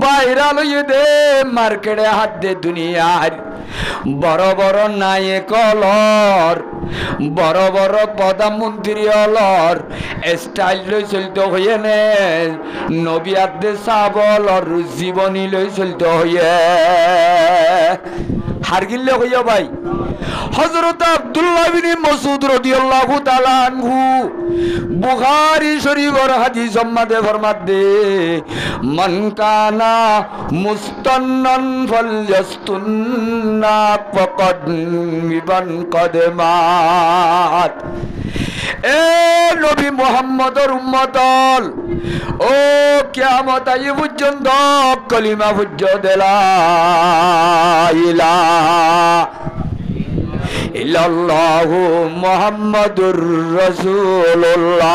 বাইরা লইয়ে দে মার্কেটে হাত দে দুনিয়ার বড় বড় নায়কলর বড় বড় প্রধানমন্ত্রী অলর স্টাইল লই চলতে হইয়ে নে নবী আদে সাবলর জীবনী লই চলতে হইয়ে হারগিল্লে হইয়া ভাই হযরত আব্দুল্লাহ বিন মাসউদ রাদিয়াল্লাহু তাআলা আনহু বুখারী শরীফের হাদিস সম্মাদে ফরমাতে মান কানা মুস্তান্নান ফালয়াস্তুন্না ফাকাদ মিবান কদমাত এ নবী মুহাম্মদের উম্মতল ও কিয়ামত আই পর্যন্ত কলিমা পর্যন্ত লা ইলাহা ইল্লাল্লাহু মুহাম্মাদুর রাসূলুল্লাহ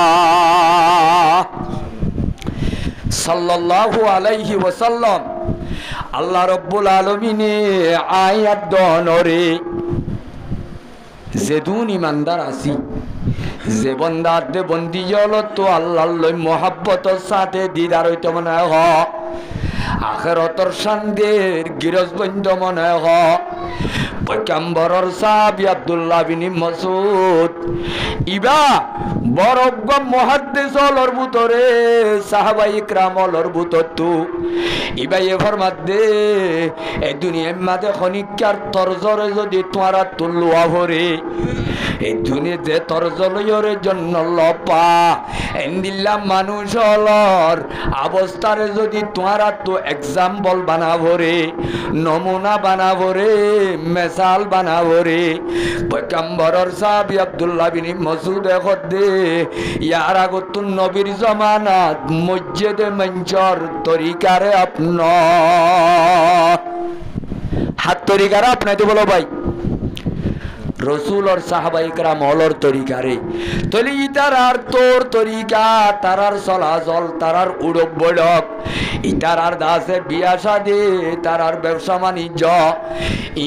সাল্লাল্লাহু আলাইহি ওয়াসাল্লাম আল্লাহ রাব্বুল আলামিনে আয়াত দনরে যেদুন ইমানদার আসি যে বন্দার দে বন্দি জল তো আল্লাহর লই মোহাব্বতের সাথে দিদার হইতে মনে হ আখিরাতের শান্তির গিরজ বন্ধ মনে হ পয়গম্বরের সাহাবী আব্দুল্লাহ বিন মাসউদ ইবা বরগ্গ মুহাদ্দিস হলর ভিতরে সাহাবায়ে کرام হলর ভিতর তো ইবা এ ফরমাত দে এই দুনিয়ার মাঝে খনিকার তরজরে যদি তোরা তুলুয়া ভরে এই দুনিয়াতে তরজলয়ের জন্য লপা এন্দিল্লা মানুষ হলর অবস্থারে যদি তোরা তো এক্সাম্পল বানাবো রে নমুনা বানাবো রে মেসাল বানাবো রে পয়গম্বরের সাহাবী আব্দুল্লাহ বিন মাসউদ খদে ইয়ার আগত নবীর জামানাত মসজিদে মঞ্চর তরিকারে আপন হাত তরিকারে আপনাইতে বলো ভাই রসুল और সাহাবায়ে کرام হলর তরিকারে তলি ইতার আর তোর তরিকা তারার চলাচল তারার উড়ক বড়ক ইতার আর দাসে বিয়া শাদী তারার ব্যবসা বাণিজ্য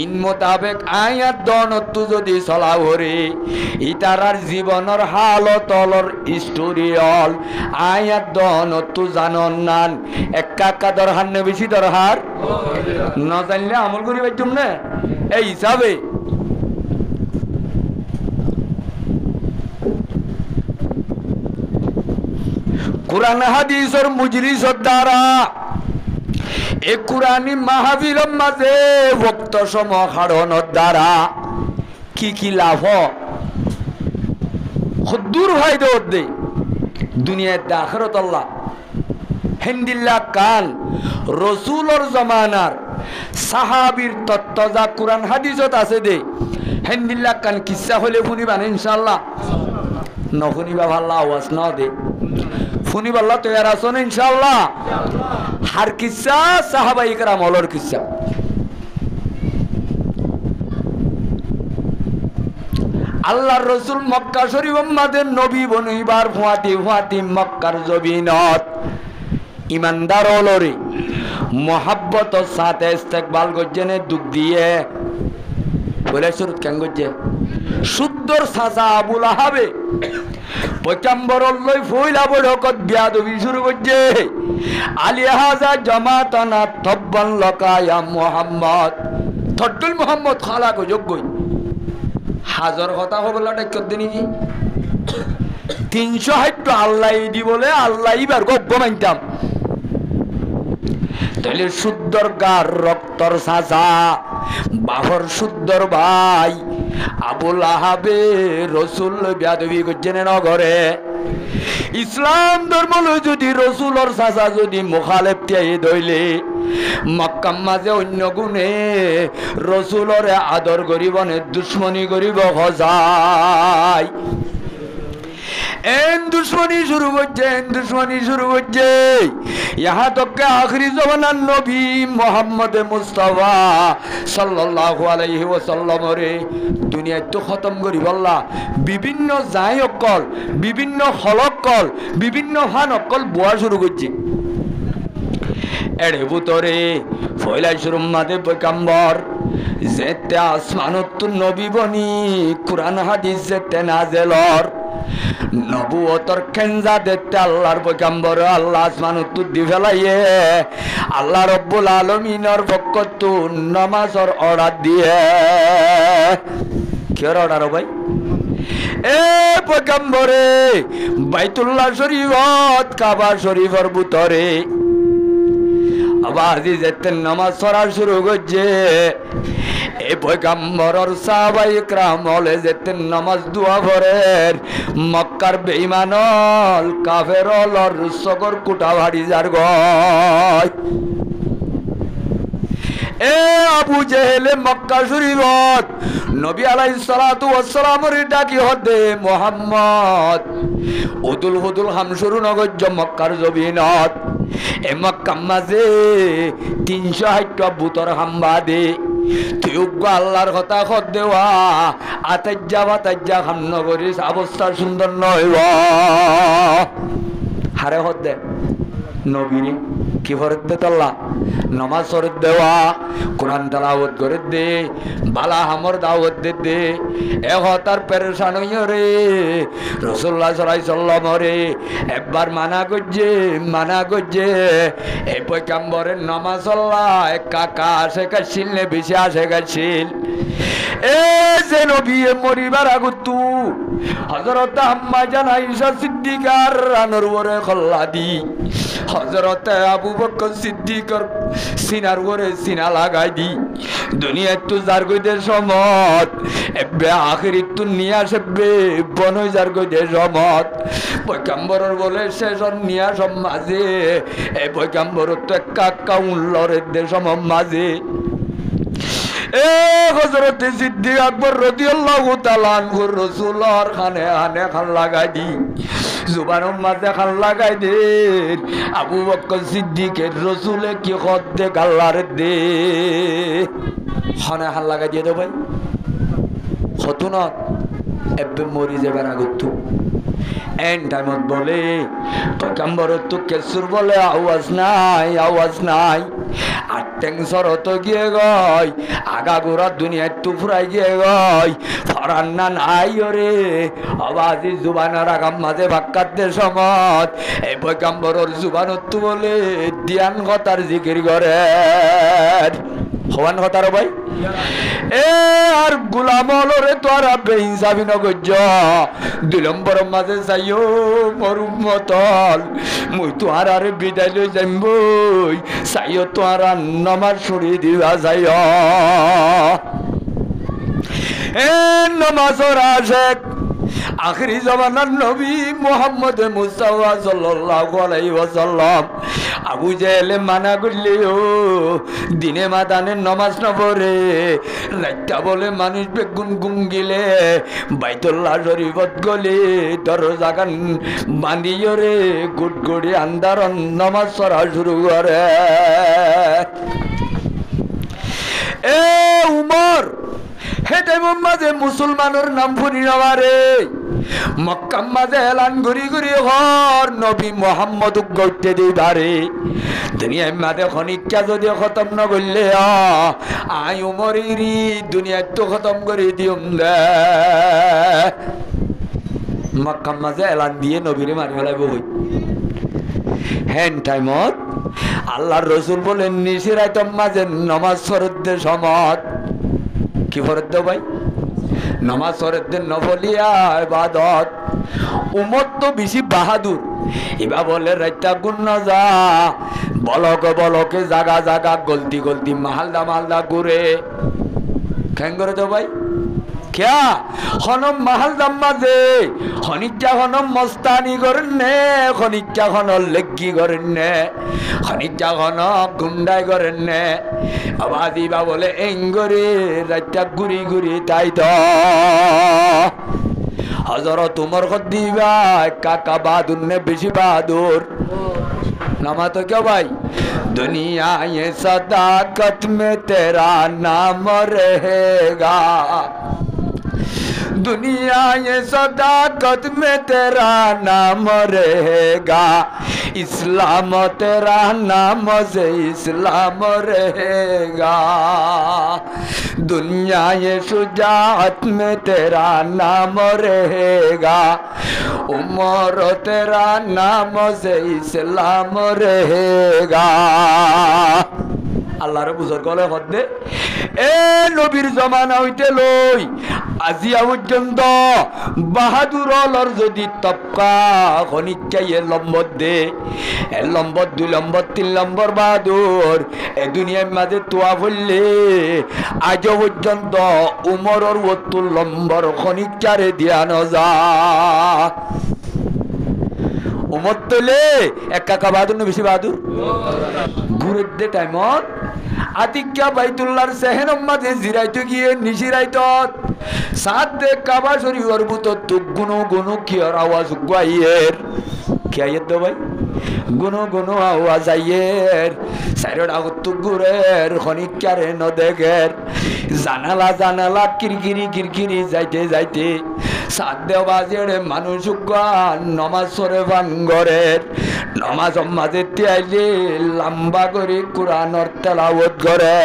ইন মোতাবেক আয়াত দনতু যদি চলাও রে ইতার আর জীবনের হালত অলর স্টোরি অল আয়াত দনতু জানন নান একা দরহার নে বেশি দরহার না জানলে আমল করি বাইতুম না এই হিসাবে कुरान हदीस और मुजलिस द्वारा एक कुरानी महफिल माঝে वक्त समाहरण द्वारा की लाभ खुदूर फायदा दे दुनिया आखिरत अल्लाह हिंदिल्ला कान रसूलर जमानार साहाबीर तत्व जा कुरान हदीसत আছে দে हिंदिल्ला कान किस्सा হলে শুনিবা ইনশাআল্লাহ ন শুনিবা ভালো আওয়াজ না দে ফুনি বল্লা তৈয়ার আছো না ইনশাআল্লাহ হার কিসসা সাহাবায়ে کرام হলর কিসসা আল্লাহর রাসূল মক্কা শরীফের মধ্যে নবী বনিবার ফুয়াতি মক্কার জমিনত ইমানদার হলরে মোহাব্বতের সাথে ইস্তেকবাল করজেনে দুঃখ দিয়ে বলে শুরুত কেন করছে শুদ্ধর সাজা আবুল আহাবে পয়গম্বরর লই ফইলা বড়কত বিয়াদবি শুরু করছে আলিহাজা জামাতানা তব্বান লাকা ইয়া মুহাম্মদ থট্টুল মুহাম্মদ খালা কো যোগ্যই হাজার কথা হবলা ডাক্কত দিনি কি 360 আল্লাহই দি বলে আল্লাহই বার গব্ব মানতাম তাহলে শুদ্ধর গার রক্তর সাজা বাহর শুদ্ধর ভাই আবুল আহাবে রসুল বিয়াদবি করছেন নগরে ইসলাম ধর্ম যদি রসুলর সাজা যদি মুখালেফ তিয়াই দইলে মক্কার মাঝে অন্য গুণে রসুলরে আদর করিব নে দুশ্মনী করিব হজাই एन दुश्मनी शुरू होच्छे यहाँ तक के आखिरी ज़माना नबी मोहम्मद मुस्तफा सल्लल्लाहु अलैहि वसल्लम रे दुनिया तो खत्म करी बल्ला विभिन्न जायकल विभिन्न हलकल विभिन्न फानकल बुआ शुरू करছে एड़े भुतरे फैलाई शुरू मादे पैगम्बर जेते आसमानत नबी बनी कुरान हादिस जेते नाजेलर নবুয়তর কেঞ্জা দেখতে আল্লাহর পয়গম্বর আল্লাহ আসমান উত্তর দি ফেলাইয়ে আল্লাহ রব্বুল আলামিনের পক্ষতু নামাজের অর্ডার দিয়ে কির অর্ডার ভাই এ পয়গম্বরে বাইতুল্লাহ শরীফত কাবা শরীফের ভিতরে আবার যেতে নামাজ পড়া শুরু করছে এ পয়গম্বরের সাহাবায়ে ইকরাম হলে যেতে নামাজ দোয়া করেন মক্কার বেঈমানল কাফেরলর সগর কুটা ভাড়ি যার গয় এ আবু জেহেলে মক্কা শরীফত নবী আলাইহিস সালাতু ওয়াস সালামের ডাকি হদে মুহাম্মদ উদুল হুদুল হাম শুরু নগর মক্কার জমিনত এ মক্কা মাঝে 360 বুতর হাম্বা দে তুই আল্লাহর কথা খদ দেওয়া আতাজ্জা হাম নগরীর অবস্থা সুন্দর নয় হারে হদ দে নবীনি কি ফরত দে তল্লা নমাজ ফরত দেওয়া কোরআন তেলাওয়াত করে দে বালা হামর দাওয়াত দে এ হতার পেরেশান হইয়া রে রাসূলুল্লাহ সাল্লাল্লাহু আলাইহি সাল্লাম রে একবার মানা করছে এই পয়গম্বরের নামাজ আল্লাহ কাকা আসে কাছিল নে বেশি আসে কাছিল এ যে নবী মরিবার আগতু হযরত আম্মা জান আয়েশা সিদ্দিকার আনরওরে খল্লাদি হযরত আবু বকর সিদ্দিকর সিনার ওরে সিনা লাগাই দি দুনিয়া তো যার কইদের সমত এবে আখিরিত দুনিয়া সবে বনই যার কইদের সমত পয়গম্বরের বলে শেষর নিয়া সব মাঝে এই পয়গম্বরের তো কাকা উল্লরের দেশম মাঝে এ হযরত সিদ্দিক আকবর রাদিয়াল্লাহু তাআলা আনহুর রাসূলর খানে খান লাগাই দি জুবানের মাঝে খান লাগাই দে আবু বকর সিদ্দিকের রাসূলে কি খত দে গাল্লার দে খানে খান লাগাই দিয়ে দে ভাই হতুনত এবে মরি যাবার আগতু এন টাইমত বলে পয়গম্বরের তো কেসুর বলে আওয়াজ নাই আর টেংসর তো গিয়ে গয় আগা গোড়া দুনিয়ায় তুফরাই গিয়ে গয় ফরান্না নাই রে আওয়াজি জুবানের আগাম মাঝে ভাক্কাদের সমত এই পয়গম্বরের জুবানত তো বলে দিয়ান কথার জিকির করে হওয়ান কথার ভাই এ আর গুলাম হলরে তোরা বেইনসাফি নগজ 2 নম্বর মাঝে যাইও মরুম মতল মুই তোহার আরে বিদায় লই যাইবই চাইও তোহার নামাজ ছড়ি দিবা যাইও এ নামাজর আশেক আখরি জমানার নবী মুহাম্মদ মুস্তাফা সাল্লাল্লাহু আলাইহি ওয়াসাল্লাম আবু জেহেলে মানা করলেও দিনে মাদানে নমাজ না পড়ে রাতটা বলে মানুষ বেগুন গুঙ্গিলে বাইতুল্লাহ শরীফত গলে দরজা গান বান্ধিও রে গুটগুড়ি আন্দারন নমাজ পড়া শুরু করে এ উমর হেটে মাঝে মুসলমানের নাম ফুরি নবারে মক্কা মাঝে এলান ঘুরি হর নবী মোহাম্মদ গড়তে দিবারে দুনিয়ার মাঝে খনিকা যদি খতম ন করলে আই উমরিরি দুনিয়া তো খতম করে দিম দে মক্কা মাঝে এলান দিয়ে নবীরে মারি ফেলাইব হই হেন টাইমত আল্লাহর রসুল বলেন নিশিরাইতম মাঝে নমাজ ফরদ্দে সমত কি ফরদ ভাই নামাজ ফরদ্দে নফলিয়া ইবাদত উম্মত তো বেশি বাহাদুর এবা বলে রাইতা গুণ না যা বলকে জাগা গলতি মালদা ঘুরে কেন করে তো ভাই क्या हनम महल दम्माजे खनिक्या हनम मस्तानी करने खनिक्या हनम लेग्गी करने खनिक्या हनम गुंडाई करने आवाज़ी बा बोले एंगरे रात्या गुरी ताई तो हज़रत उमर खद्दीबा काका बहादुर ने बेशी बहादुर नामा तो क्या भाई दुनिया ये सदाकत में तेरा नाम रहेगा दुनिया ये सदाकत में तेरा नाम रहेगा इस्लाम तेरा नाम से इस्लाम रहेगा दुनिया ये शुजाअत में तेरा नाम रहेगा उमर तेरा नाम से इस्लाम रहेगा আল্লাহর বুঝর গলে হদ্দে এ নবীর জমানা হইতে লই আজিয়া পর্যন্ত বাহাদুর অলর যদি তপকা খনিচাইয়ে লম্বর দে এ লম্বর 2 নম্বর 3 নম্বর বাহাদুর এ দুনিয়ার মাঝে তোয়া বললে আজ পর্যন্ত উমরর 70 নম্বর খনিচারে দিয়া ন যা উমর তলে একা বাহাদুর না বেশি বাহাদুর ঘুরের দে টাইমত আতিক্যা বাইতুল্লাহর সেহেনম মাঝে জিরাইতে গিয়ে নিশিরাইত সাত দে কাবা শরীফের ভিতর তো গুনো গুনো কিয়ার আওয়াজ গাইয়ের কি আইয়ের দো ভাই গুনো গুনো আওয়াজ আইয়ের সাইরড আগত গুরের খনিকারে ন দেখের জানালা জানালা কিরকিরি যাইতে যাইতে সাত দে বাজের মানুষ নমাজ সরে ভাঙ্গরের নমাজ মাঝে তিয়াইলে লম্বা করে কোরআনের তেলাওয়াত করে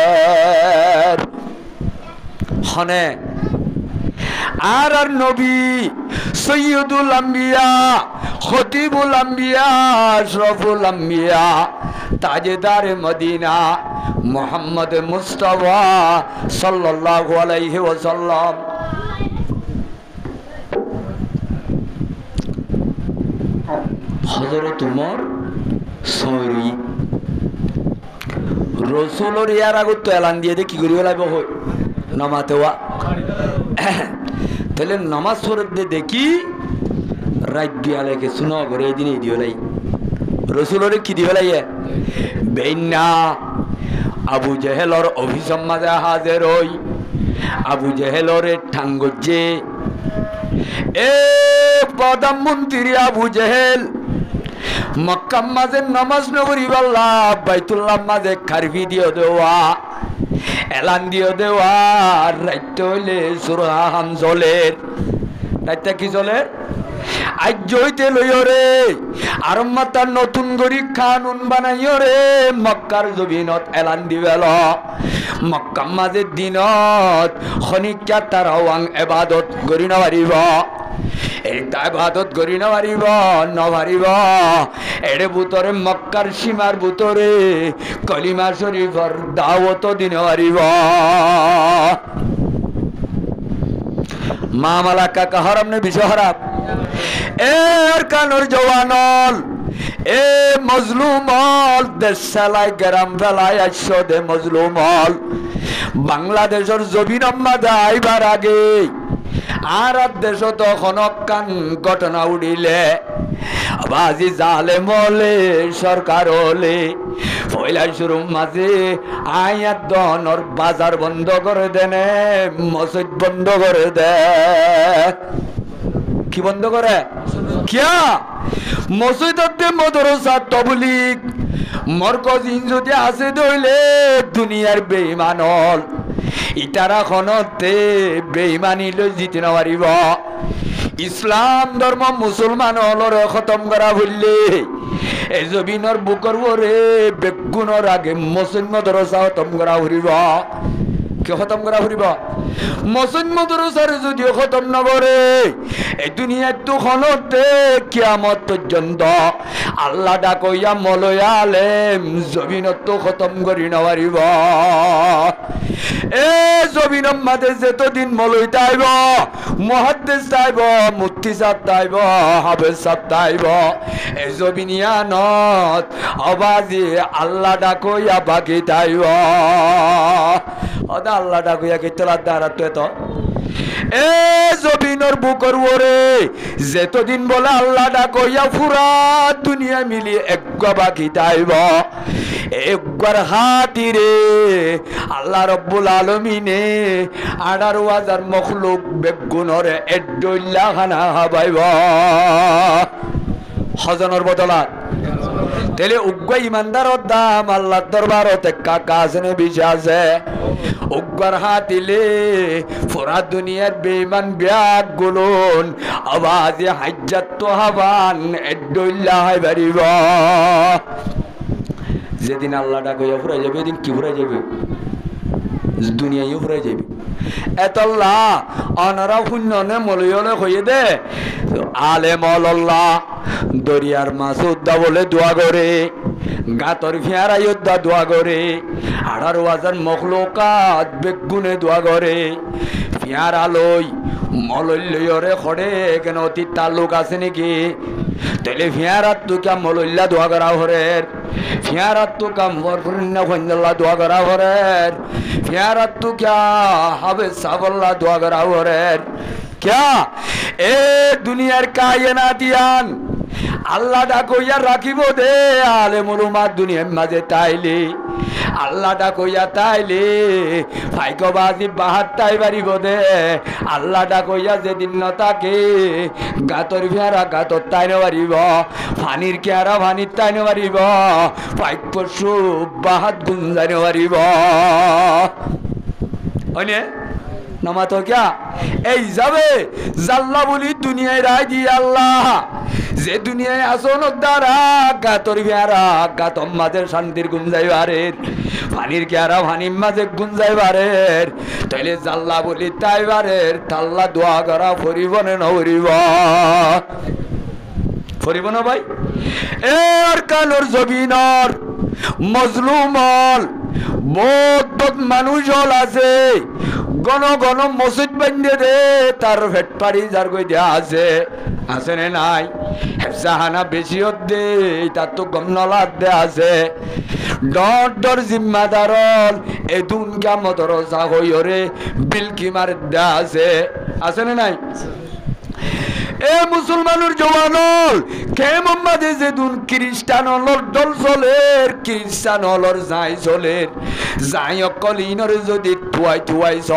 হনে আর নবী সৈয়দুল আম্বিয়া খতিবুল আম্বিয়া আশরাফুল আম্বিয়া তাজেদার মদিনা মুহাম্মদ মুস্তাফা সাল্লাল্লাহু আলাইহি ওয়াসাল্লাম হযরত উমর সরি রসুলের ইয়ার আগত তো এলান দিয়ে দে কি করি লাগবে হই নামাতেওয়া তাহলে নামাজ পড়ে দেখি রাত দিয়ালেকে শুনো করে এই দিনে দিও লাই রসুলের কি দিও লাই বেইনা আবু জেহেলর অভিসম মাঝে হাজির হই আবু জেহেলর ঠাঙ্গজে এ প্রধানমন্ত্রী আবু জেহেল মক্কা মাঝে নামাজ নগরী বাল্লা বাইতুল্লাহ মাঝে খারফি দিও দেওয়া এলান দিও দেওয়া রাইত হইলে সুরহাম চলের রাইতা কি চলে আজ জইতে লইও রে আর মাতার নতুন গরি কানুন বানাইও রে মক্কার জমিনত এলান দিবেল মক্কা মাঝে দিনত খনিকা তারাওয়াং এবাদত গরি নবারিব এইটা ইবাদত করি না পারিব এর ভিতরে মক্কার সীমার ভিতরে কলিমা শরীফের দাওয়াত দিন পারিব মামলা কাকা হরাম নে বিষয় হরাম এর কানুর জওয়ানল এ মজলুমল দেশ চালাই গ্রাম ফেলাই আসছো দে মজলুমল বাংলাদেশের জমিন মাঝে আইবার আগে আর দেশ তখন কান ঘটনা উড়িলে বাজি জালে মলে সরকার হলে পয়লা শুরু মাঝে আয়াত দনর বাজার বন্ধ করে দেনে মসজিদ বন্ধ করে দে কি বন্ধ করে কিয়া মসজিদতে মাদ্রাসা তাবলীগ মরকজ যদি আছে দইলে দুনিয়ার বেঈমানল ইটারা খনতে বেঈমানি লই জিতে না পারিব ইসলাম ধর্ম মুসলমান হলর খতম করা হইলে এই জমিনের বুকর ওরে বেগুনের আগে মসজিদ মাদ্রাসা খতম করা হইব কে খতম করা হইব মসজিদ মাদ্রাসার যদি খতম না করে এই দুনিয়ার তো খনতে কিয়ামত পর্যন্ত আল্লাহ ডাকইয়া মলয়া আলেম জমিনত তো খতম করি না পারিব এ জমিনের মাঝে যেতদিন মলই তাইব মুহাদ্দিস তাইব মুফতি সাহেব তাইব হাফেজ সাহেব তাইব এই জমিনিয়ানত আওয়াজে আল্লাহ ডাকইয়া বাকি তাইব ওদা আল্লাহ ডাকইয়া কিতলা দাঁড়াতে তো এ জমিনের বুকর ওরে যেতদিন বলে আল্লাহ ডাকইয়া পুরা দুনিয়া মিলি একগা বাকি তাইব একবার হাতিরে আল্লাহ রব্বুল আলামিনে 18,000 মখলুক বেগুনরে এড্ডুল্লাহ খানা হাবাইব হজনের বদলাত তাহলে উগ্র ইমানদারের দাম আল্লাহর দরবারতে কাকা আছে না বেশি আছে উগ্র হাত দিলে পুরা দুনিয়ার বেঈমান ব্যাগ গুলন আওয়াজে হাজ্জাত তো হাবান এডুল্লাহ হয় বাড়িব যেদিন আল্লাহ ডাকে ফুরাই যাবে এদিন কি ফুরাই যাবে দুনিয়ায় ফুরাই যাবে এতল্লাহ অনারা শূন্য মলয়লে হয়ে দে আলেম আল্লাহ দরিয়ার মাছ উদ্দা বলে দোয়া করে গাতর ফিয়ারা উদ্দা দোয়া করে 18,000 মখলুকাত বেগুনে দোয়া করে ফিয়ারা লই মলল্যরে খড়ে কেন অতি তালুক আছে নাকি তাহলে ফিয়ারাত তো কাম মলল্লা দোয়া করা হরের ফিয়ারাত তো কাম বরফুন্না খন্দাল্লাহ দোয়া করা হরের ফিয়ারাত তো ক্যা হবে সাবল্লা দোয়া করা হরের क्या ए दुनियार कायनातियान আল্লাহ ডাকইয়া রাখিব দে আলেম উলামা দুনিয়ার মাঝে তাইলে আল্লাহ ডাকইয়া তাইলে ফাইকবাজি বাহাত্তাই বাড়িব দে আল্লাহ ডাকইয়া যেদিন ন তাকে গাতর ভেড়া গাতর তাইনে পারিব ফানির কেয়ারা ফানির তাইনে পারিব পাইক পশু বাহাত গুঞ্জাইনে পারিব হয়নে নামা তো ক্যা এই যাবে জাল্লা বলি দুনিয়ায় রায় দি আল্লাহ যে দুনিয়ায় আসন দ্বারা গাতর ভেড়া গাতম মাঝে শান্তির গুঞ্জাইবারের পানির কেয়ারা পানির মাঝে গুঞ্জাইবারের তাইলে জাল্লা বলি তাইবারের তাল্লা দোয়া করা ফরিব না নরিব ফরিব না ভাই এর কালোর জবিনর মজলুমল বহুত মানুষ হল আছে গণ গণ মসজিদ বান্ধে দে তার ভেট পাড়ি যার কই দেয়া আছে আছে নে নাই হেফসাহানা বেশি দে তার তো গম নলাদ দে আছে ডর ডর জিম্মাদার এদুন কামতর সাহরে বিলকি মার দে আছে নে নাই এ মুসলমানের জওয়ানল কে মোহাম্মদে যেদুন খ্রিস্টান হলর দল চলের খ্রিস্টান হলর যাই চলের যাই অকলিনর যদি তুয়াইছ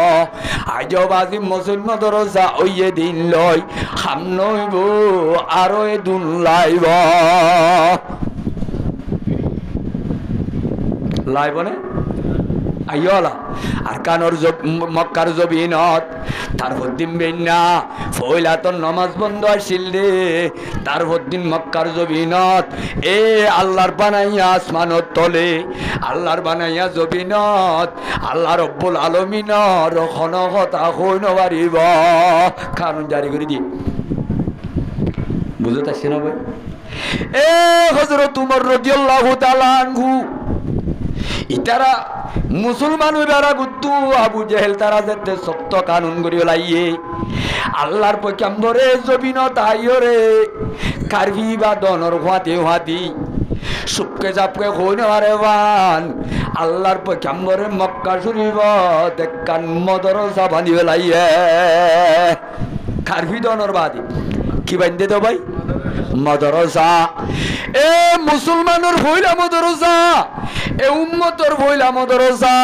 আজবাজি মুসলমানর যা ওইয়ে দিন লয় সামনইব আরো এদুন লাইব লাইবনে আইয়লা আর কানর মক্কার জবিনত তারপর দিন বেন্না ফয়লা তো নামাজ বন্ধ আসিল রে তারপর দিন মক্কার জবিনত এ আল্লাহর বানাইয়া আসমানত তলে আল্লাহর বানাইয়া জবিনত আল্লাহ রব্বুল আলামিনের খনকতা হইন পারিব কারণ জারি করে দি বুঝতে আসছে না ভাই এ হযরত উমর রাদিয়াল্লাহু তাআলা আনহু ইতারা মুসলমান বেড়া গুত্তু আবু জেহেল তারা যেতে সপ্ত কানুন করি লাইয়ে আল্লাহর পয়গম্বরে জবিনত আইরে কারভি বা দনর হাতি সুপকে জাপকে কইনে আরে বান আল্লাহর পয়গম্বরে মক্কা শরীফ দেখান মদরসা বাঁধিবে লাইয়ে কারভি দনর বাদি কি বান্ধে তো ভাই মদরসা এ মুসলমানের হইলা মদরসা এ উম্মতর হইলা মদরসা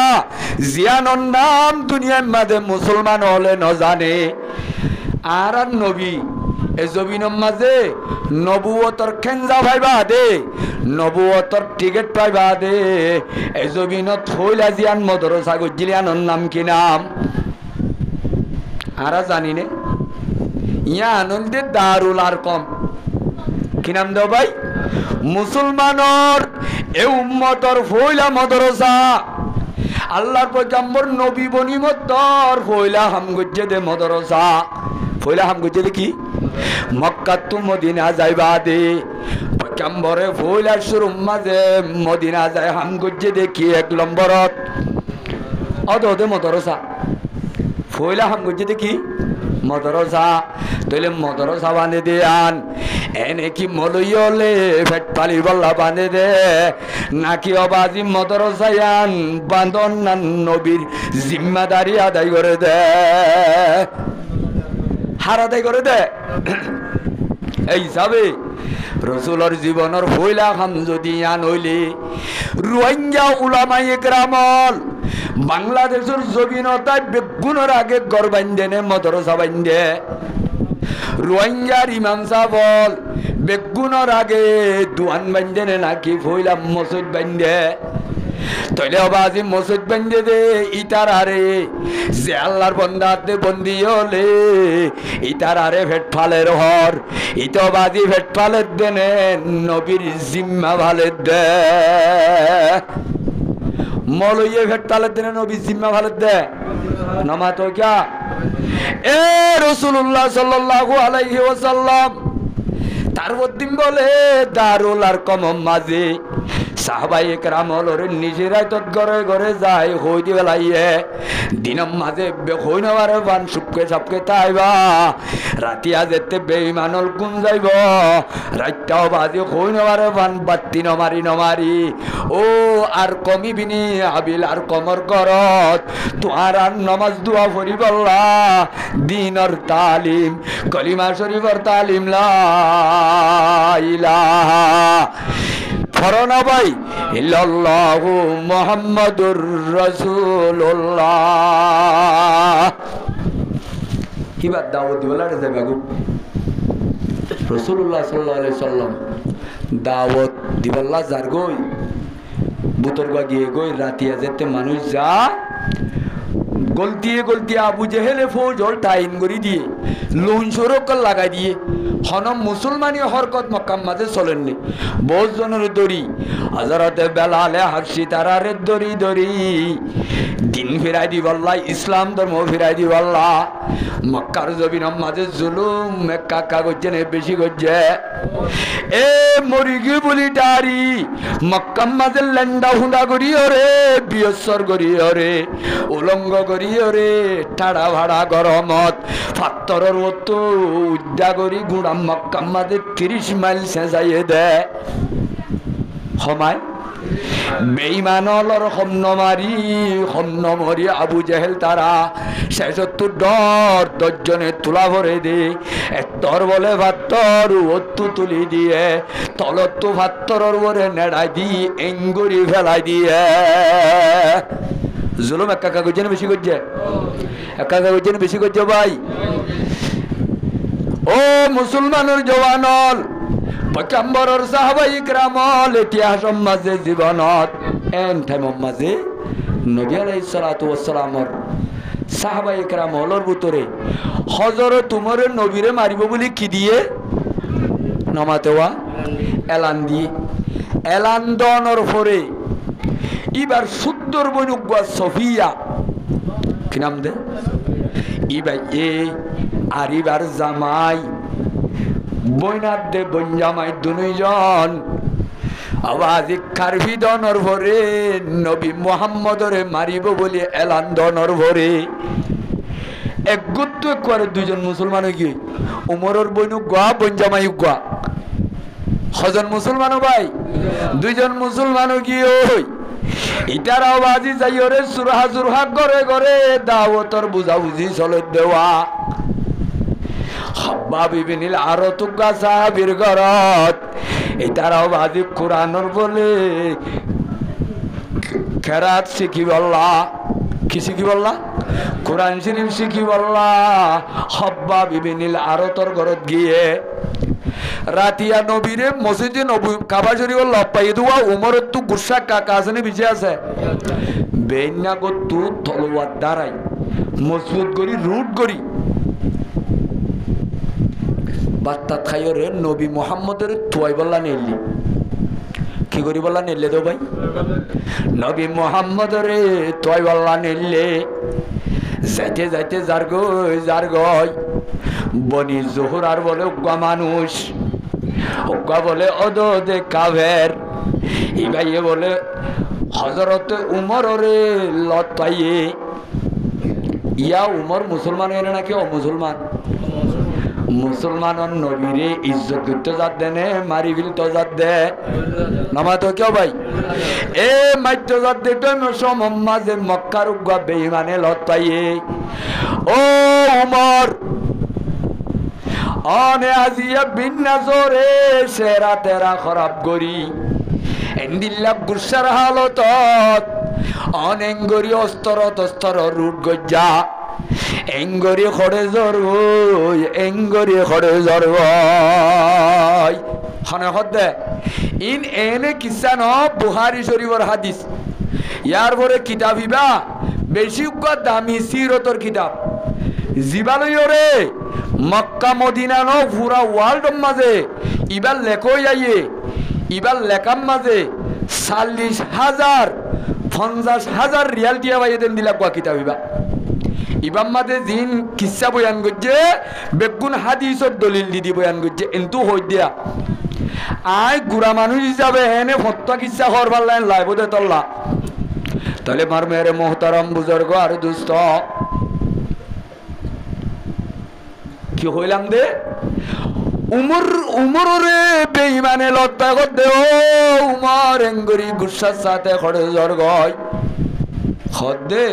জিয়ানোর নাম দুনিয়ার মাঝে মুসলমান হলে ন জানে আর নবী এ জমিনের মাঝে নবুয়তর খেঞ্জা পাইবা দে নবুয়তর টিকেট পাইবা দে এ জমিনত হইলা জিয়ান মদরসা গজিলিয়ানোর নাম কি নাম আর জানি নে ইয়া আনন্দে দারুল আরকম কি নাম দাও ভাই মুসলমানর এ উম্মতর ফয়লা মদরসা আল্লাহর পয়গম্বর নবী বনিমতর ফয়লা হামগজ্জে দে মদরসা ফয়লা হামগজ্জে দে কি মক্কা তু মদিনা যাইবা দে পয়গম্বরে ফয়লা শুরু মাঝে মদিনা যায় হামগজ্জে দে কি এক নম্বরত অদে মদরসা ফয়লা হামগজ্জে দে কি মদরসা তইলে মদরসা বাঁধে দেয়ান এনে কি মলইলে ফেট পালি বল্লা বাঁধে দে নাকি অবাজি মদরসায়ান বাঁধন না নবীর জিম্মাদারি আদায় করে দে হার আদায় করে দে এই হিসাবে রসুলর জীবনের হইলা খাম যদি আন হইলে রোহিঙ্গা উলামাই একরামল বাংলাদেশের জমিনতায় বেগুনের আগে গড় বান্ধে নে মদরসা বান্ধে রোহিঙ্গার ইমাম সাবল বেগুনের আগে দুয়ান বান্ধে নাকি ফইলাম মসজিদ বান্ধে তইলে বাজি মসজিদ বান্ধে দে ইটার আরে যে আল্লাহর বন্দাতে বন্দি হলে ইটার আরে ভেট ফালের হর ইতো বাজি ভেট ফালের দেনে নবীর জিম্মা ভালের দে মলইয়ে ভেট ফালের দেনে নবীর জিম্মা ভালের দে নামা তো ক্যা এ রাসূলুল্লাহ সাল্লাল্লাহু আলাইহি ওয়াসাল্লাম তার দিন বলে দারুল আর কম মাঝে সাহাবাই একরাম হলরে নিজেরাই তৎ ঘরে ঘরে যায় হই দি বেলাইয়ে দিনম মাঝে হই নেওয়ারে বান সুপকে সাপকে তাইবা রাতিয়া যেতে বেইমানল কোন যাইব রাতটাও বাজে হই নেওয়ারে বান বাত্তি নমারি ও আর কমিবিনি আবিল আর কমর করত তোমার আর নমাজ দোয়া ফরি বললা দিনর তালিম কলিমা শরীফর তালিম লা ইলাহা ফরনা ভাই ইল্লাল্লাহু মুহাম্মাদুর রাসূলুল্লাহ কিবা দাওয়াত দিবলারে যাবে গো রাসূলুল্লাহ সাল্লাল্লাহু আলাইহি সাল্লাম দাওয়াত দিবল্লা যার গই বুতরগা গিয়ে গই রাতিয়া যেতে মানুষ যা গলতিয়ে আবু জেহেলে ফৌজল টাইন করি দিয়ে লোন সরক লাগাই দিয়ে হনম মুসলমানি হরকত মক্কাম মাঝে চলেননি বহু জনের দড়ি হযরতে বেলালে হাফসি তারারে দড়ি দিন ফিরাই দি বল্লা ইসলাম ধর্ম ফিরাই দি বল্লা মক্কার জমিনের মাঝে জুলুম মেক্কা করছে না বেশি করছে এ মরিগি বলি ডারি মক্কাম মাঝে লেন্ডা হুঁডা করিও রে বিয়সর করিও রে উলঙ্গ করিও রে ঠাড়া ভাড়া গরমত ফাত্তরের মতো উদ্যা করি গুড়াম মক্কাম মাঝে 30 মাইল চেঁচাইয়ে দে সমায় বেঈমানলর হন্নমারি আবু জেহেল তারা ৭৬ ডর ১০ জনে তুলা ভরে দে এত্তর বলে ভাত্তর ওত্তু তুলি দিয়ে তলত্তু ভাত্তরর বরে নেড়াই দি এঙ্গুরি ফেলাই দিয়ে জুলুম একা করছে না বেশি করছে একা করছে না বেশি করছে ভাই ও মুসলমানের জওয়ানল পয়গম্বরের সাহাবায়ে কিরামল ইতিহাস মাঝে জীবনত এন টাইম মাঝে নবী আলাইহিস সালাতু ওয়াস সালামর সাহাবায়ে কিরামলর ভিতরে হযরত উমরে নবীরে মারিব বলি কি দিয়ে নামাতেওয়া এলান দিয়ে এলান দনর পরে এবার সুন্দর বনুগা সফিয়া কি নাম দে ইবাই এ আর এবার জামাই বইনার দে বন জামাই দুইজন আওয়াজ কারভি দনর ভরে নবী মুহাম্মদরে মারিব বলে এলান দনর ভরে এক গুত্ত করে দুইজন মুসলমান কি উমরের বইনু গা বন জামাই গা হজন মুসলমান ভাই দুইজন মুসলমান কি ওই ইটার আওয়াজি যাইও রে সুরহা করে করে দাওয়াতর বুঝাবুঝি চলে দেওয়া হাব্বাব ইবনুল আরাতুকা সাহাবীর ঘরত ইটার আওয়াজি কোরআনের বলে কেরাত শিখি বললা কি শিখি বললা কোরআন শরীফ শিখি বললা হাব্বাব ইবনুল আরাতর ঘরত গিয়ে রাতিয়া নবীরে মসজিদে নবী কাবা শরীফ লপাই দুয়া উমরের তু গুসা কাকা আছে নে বিছে আছে বেন্না গো তু তলোয়ার দাঁড়াই মজবুত করি রুট করি বাত্তা খাইও রে নবী মুহাম্মদের তুয়াই বললা নেলি কি করি বললা নেলে দো ভাই নবী মুহাম্মদের তুয়াই বললা নেলে যাইতে যাইতে যার গই বনি জোহরার বলে উগ্গা মানুষ উগ্গা বলে অদে কাভের ইবাইয়ে বলে হযরতে উমর রে লত পাইয়ে ইয়া উমর মুসলমান এনে নাকি অমুসলমান মুসলমানর নবীরে ইজ্জত করতে যাত দেনে মারি ফিল তো যাত দে নামা তো কেউ ভাই এ মাইতো যাত দে মাঝে মক্কার উগ্গা বেঈমানে লত পাইয়ে ও উমর অনে আজিয়া বিন্নাজরে সেরা তেরা খরাব করি এন্দিল্লা গুসার হালতত অনেঙ্গরি অস্তর তস্তর রুট গজ্জা এঙ্গরি খড়ে জরবই এঙ্গরি খড়ে জরবই হনে হদে ইন এনে কিসা ন বুহারি শরীফর হাদিস ইয়ার পরে কিতাব ইবা বেশি দামি সিরতর কিতাব জিবালয়রে মক্কা মদিনা ন পুরা ওয়ার্ল্ড মাঝে ইবার লেখই যাইয়ে ইবার লেখার মাঝে 40,000 50,000 রিয়াল দিয়া বাইয়ে দেন দিলা কোয়া কিতাব ইবা ইবাম মাঝে জিন কিসা বয়ান করছে বেগুন হাদিসর দলিল দিদি বয়ান করছে কিন্তু হই দিয়া আই গুড়া মানুষ হিসাবে এনে ফত্তা কিসা করবার লাইন লাইবদে তল্লা তাহলে মার মেরে মোহতারাম বুজুর্গ আর দুস্থ কি হইলাম দে উমরে বেঈমানে লজ্জা করতে ও উমর এঙ্গরি গুসার সাথে খড়ে জর্গয় খদ্দে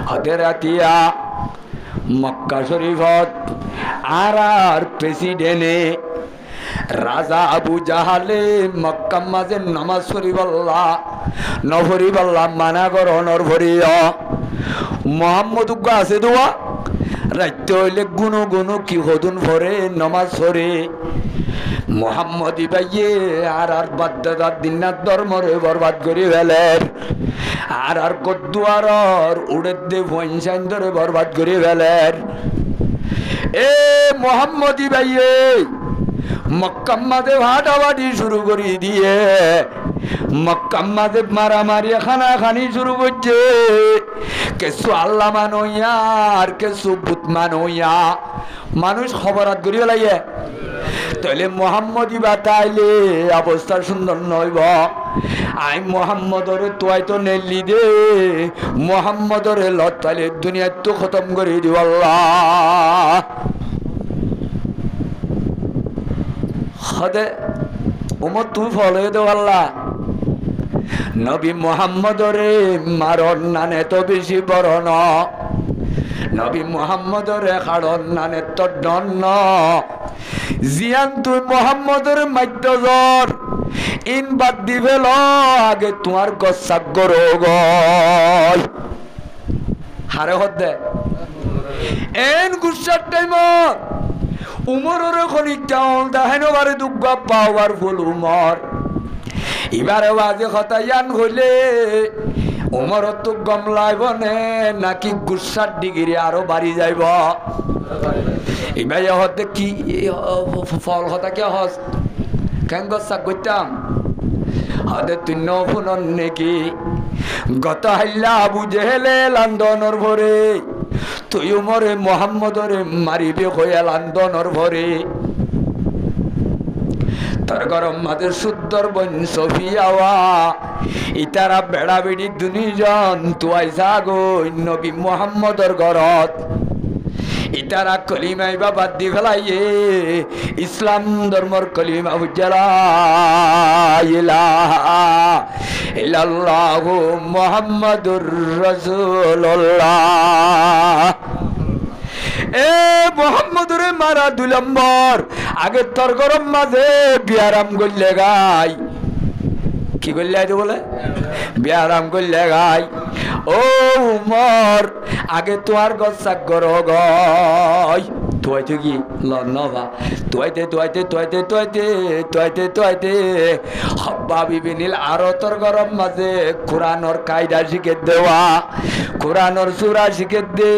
হতে রাতিয়া মক্কা শরীফত আর প্রেসিডেন্টে রাজা আবু জাহালে মক্কা মাঝে নামাজ পড়িবল্লা নভরিবল্লা মানা করো নরভরিয়া মোহাম্মদ উগ্গা আছে দোয়া রাইতে হইলে গুনো গুনো কি হদুন ভরে নমাজ পড়ে মোহাম্মদ ইবাইয়ে আর বাদ্দাদার দিনার ধর্মরে বরবাদ করি ফেলের আর গদ্দুয়ার উড়ে দে ভৈনসাইন ধরে বরবাদ করি ফেলের এ মোহাম্মদ ইবাইয়ে মক্কাম্মাদে ভাটাভাটি শুরু করে দিয়ে মক্কাম্মাদে মারামারি খানাখানি শুরু করছে কেসু আল্লাহ মানইয়া আর কেসু বুত মানইয়া মানুষ খবরাত করি লাইয়ে তাহলে মোহাম্মদ ইবা তাইলে অবস্থা সুন্দর নইব আই মোহাম্মদরে তোয়াই তো নেলি দে মোহাম্মদরে লত তাইলে দুনিয়া তো খতম করে দিব আল্লাহ হদে উমর তুই ফলো দে আল্লাহ নবী মোহাম্মদরে মারণ নানে তো বেশি বড় ন নবী মোহাম্মদরে খাড়ন নানে তো ডন জিয়ান তুই মোহাম্মদরে মাইত্য জ্বর ইন বাদ দিবে ল আগে তোমার গসাক গরো গল হারে হদে এন গুসার টাইমত উমরের খনিকটা দেহেন বারে দুঃখ পাওয়ার ফুল উমর এবারে বাজে খতায়ান হইলে উমর তো গম লাইব নে নাকি গুসার ডিগ্রি আরো বাড়ি যাইব এবার হতে কি ফল হতা কে হস কেন গসাক করতাম হতে তুই নফুনন নাকি গত হাইলা আবু জেহেলে লান্দনর ভরে তুই উমরে মোহাম্মদরে মারিবে হইয়া লান্দনর ভরে তার গরম মাদের সুন্দর বন সফিয়াওয়া ইতারা বেড়া বেড়ি দুনিজন তুয়াই যাগো নবী মোহাম্মদর ঘরত ইতারা কলিমাই বাবা দি ফেলাইয়ে ইসলাম ধর্মর কলিমা উজ্জ্বলা ইলাহা ইল্লাল্লাহু মুহাম্মাদুর রাসূলুল্লাহ এ মোহাম্মদরে মারা 2 নম্বর আগে তোর গরম মাঝে বিয়ারাম করলে গাই কি করলে আইতো বলে বিয়ারাম করলে গাই ও উমর আগে তোমার গসাক গর গয় তোয়াইতে কি লন্নবা তোয়াইতে তোয়াইতে তোয়াইতে তোয়াইতে তোয়াইতে তোয়াইতে হব্বা বিবিনিল আরো তোর গরম মাঝে কোরআনর কায়দা শিখে দেওয়া কোরআনর সূরা শিখে দে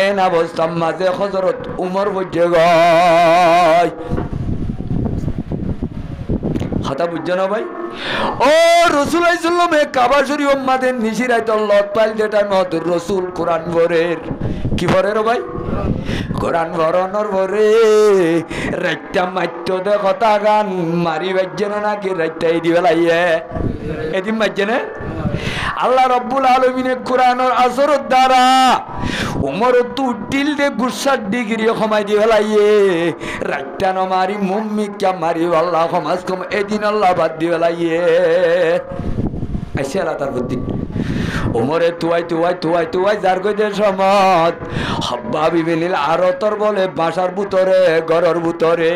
এন অবস্থা মাঝে হযরত উমর বুঝে গয় কথা বুঝছো না ভাই ও রসুল আইসাল্লামে কাবা শরীফ মাদের নিশিরাই তো লত পাইল যেটা মধুর রসুল কোরআন ভরের কি ভরের ভাই কোরআন ভরণর ভরে রাইতা মাইত্য দে কথা গান মারি বাজ্যে না নাকি রাইতাই দিবে লাইয়ে এদিন বাজ্যে না আল্লাহ রব্বুল আলামিনে কোরআনের আসরের দ্বারা উমর তু টিল দে গুসার ডিগ্রি কমাই দি ফেলাইয়ে রাইতা ন মারি মুম্মি কে মারি আল্লাহ সমাজ কম এদিন আল্লাহ বাদ দি ফেলাইয়ে আইসে আল্লাহ তার বুদ্ধি উমরে তুয়াই তুয়াই তুয়াই তুয়াই যার কইতে সমত হব্বা বিবিনিল আরো তোর বলে বাসার ভিতরে ঘরের ভিতরে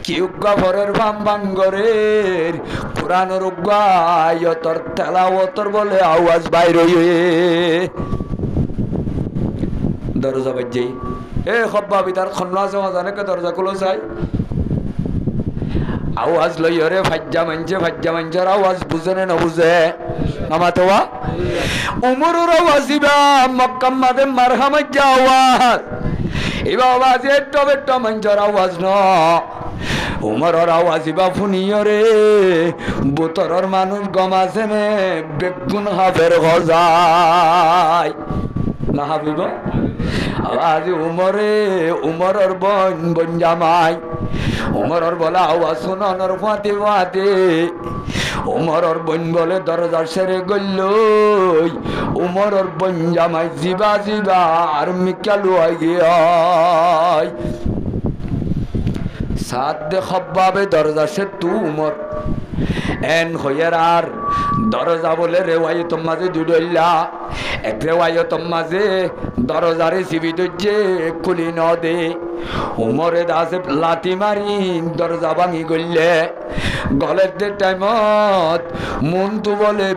কি উগ্গা ভরের বাম বাঙ্গরের কোরআনের উগ্গা তোর তেলাওয়াতর বলে আওয়াজ বাইর হইয়ে দরজা বাজে এ খব্বা বিতার খন্না আছে জানে কে দরজা খুলো চাই আওয়াজ লইরে ফাজ্জা মানছে আওয়াজ বুঝে না বুঝে আমাতোয়া উমরের আওয়াজিবা মক্কার মাঝে মারহামত আওয়াজ এবা আওয়াজ একটু মানছর আওয়াজ ন উমরের আওয়াজিবা ফুনিয়রে বুতরর মানুষ গমাছে নে বেগুন হাফের গজায় না হাবিব আওয়াজ উমরের বন জামাই উমরের বলা আওয়াজ শুনানোর ফাতে ফাতে উমরের বোন বলে দরজার সেরে গল্ল উমরের বোন জামাই জিবা আর মিকালু আই গিয়াই সাত দে খব্বাবে দরজা সে তু উমর এন হইয়ার আর দরজা বলে রেওয়ায়ত মাঝে দুডল্লা এক রেওয়ায়ত মাঝে দরজারে সিবি দজ্জে খুলি ন দে উমরে দাসে লাতি মারি দরজা ভাঙি গললে গলের দে টাইমত মন্তু বলে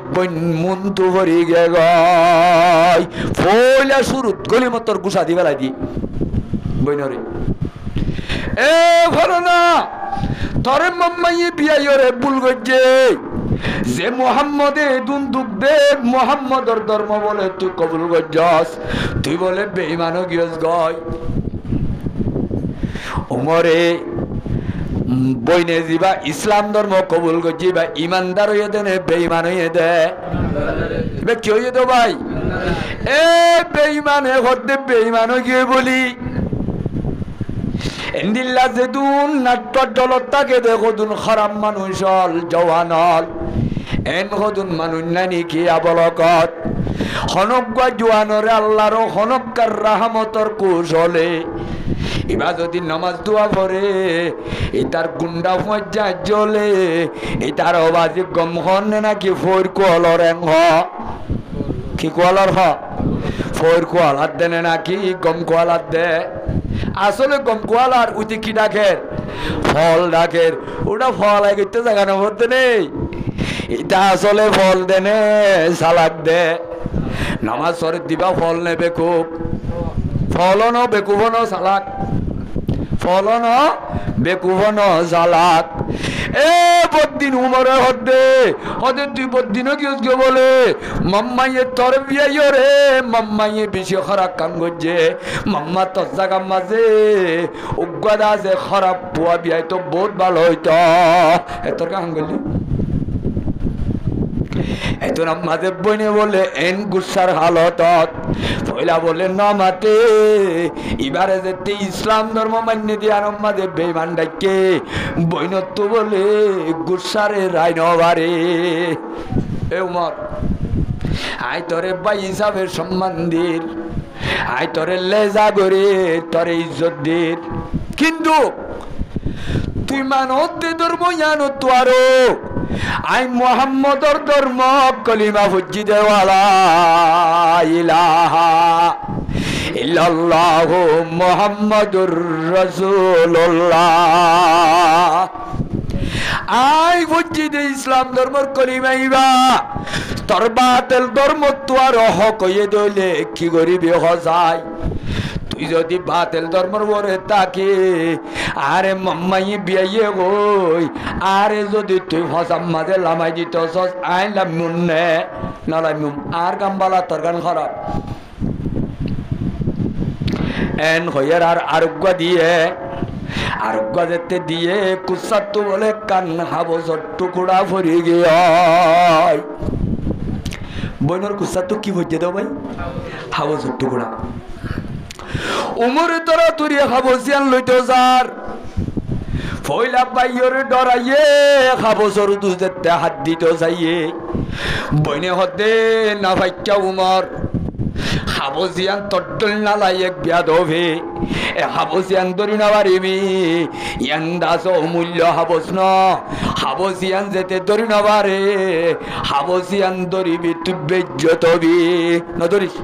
মন্তু ভরি গে গয় ফইলা শুরুত গলি মতর গুসা দি বেলাই দি বইনরে এ ভালো না তরে মাম্মাই বিয়াইরে ভুল গজ্জে যে মোহাম্মদে দুন্দুক দে মোহাম্মদর ধর্ম বলে তুই কবুল গজ্জাস তুই বলে বেঈমান গিয়স গয় উমরে বইনে জিবা ইসলাম ধর্ম কবুল গজ্জি বা ইমানদার হইয়ে দে নে বেঈমান হইয়ে দে বে কি হইয়ে দো ভাই এ বেঈমান হতে বেঈমান গিয়ে বলি এন্দিল্লা যেদুন নাট্যর দলত তাকে দেখুন খারাপ মানুষ হল জওয়ান হল এন হদুন মানুষ নানি কি আবলকত হনজ্ঞা জোয়ানরে আল্লাহর হনজ্ঞার রাহমতর কৌশলে এবার যদি নামাজ দোয়া পড়ে এটার গুন্ডা মজ্জা জ্বলে এটার অবাজি গম হন নাকি ফোর কোয়ালর এং হ কি কোয়ালর হ ফোর কোয়ালার দেনে নাকি গম কোয়ালার দে আসলে গম কোয়ালার উতি কি ডাকের ফল ডাকের ওটা ফল আগে জায়গা না বলতে নেই এটা আসলে ফল দেনে সালাক দে নামাজ সরে দিবা ফল নেবে খুব ফলন বেকুবন সালাক ফলন বেকুবন সালাক এ বদিন উমরে হদে তুই বদিন কি বলে মাম্মাইয়ে তোর বিয়ে রে মাম্মাইয়ে বেশি খারাপ কাম করছে মাম্মা তোর জায়গা মাঝে উগ্গদা আছে খারাপ পোয়া বিয়াই তো বহুত ভালো হইতো তোর কাম করলি এতন মাঝে বইনে বলে এন গুসার হালতত পয়লা বলে নমাতে এবারে যেতে ইসলাম ধর্ম মান্য দিয়ে আর মাঝে বেঈমান ডাকে বইনত বলে গুসারে রায় নবারে এ উমর আই তোরে ভাই হিসাবের সম্মান দির আই তোরে লেজা করে তোরে ইজ্জত দির কিন্তু তুই মানত দে ধর্ম জানো তো আরো আই মোহাম্মদর ধর্ম কলিমা ফুজি দেওয়ালা ইলাহা ইল্লাল্লাহু মুহাম্মাদুর রাসূলুল্লাহ আই ফুজি দে ইসলাম ধর্মর কলিমা ইবা তোর বাতিল ধর্ম তো আর হক হয়ে দইলে কি করিবি হজাই তুই যদি বাতিল ধর্মর বরে তাকে আরে মাম্মাই বিয়ে গই আরে যদি তুই হসাম মাঝে লামাই দিত আই লামুন নে না লামুম আর গামবালা তোর গান খারাপ এন হইয়ার আর আরোগ্য দিয়ে আরোগ্য যেতে দিয়ে কুসাত্তু বলে কান হাবসর টুকুড়া ভরি গিয়ে বইনর কুসাত্তু কি হচ্ছে দাও ভাই হাবসর টুকুড়া উমরে তোরা তুরি হাবসিয়ান লইতো যার ফইলা বাইরে ডরাইয়ে হাবসর দুজতে হাত দিত যাইয়ে বইনে হতে না ভাইকা উমর হাবসিয়ান তড্ডল নালাই এক বিয়াদবে এ হাবসিয়ান ধরি না পারিবি ইয়ান দাস অমূল্য হাবস ন হাবসিয়ান যেতে ধরি না পারে হাবসিয়ান ধরিবি তুই বেজ্জত হবি না ধরিস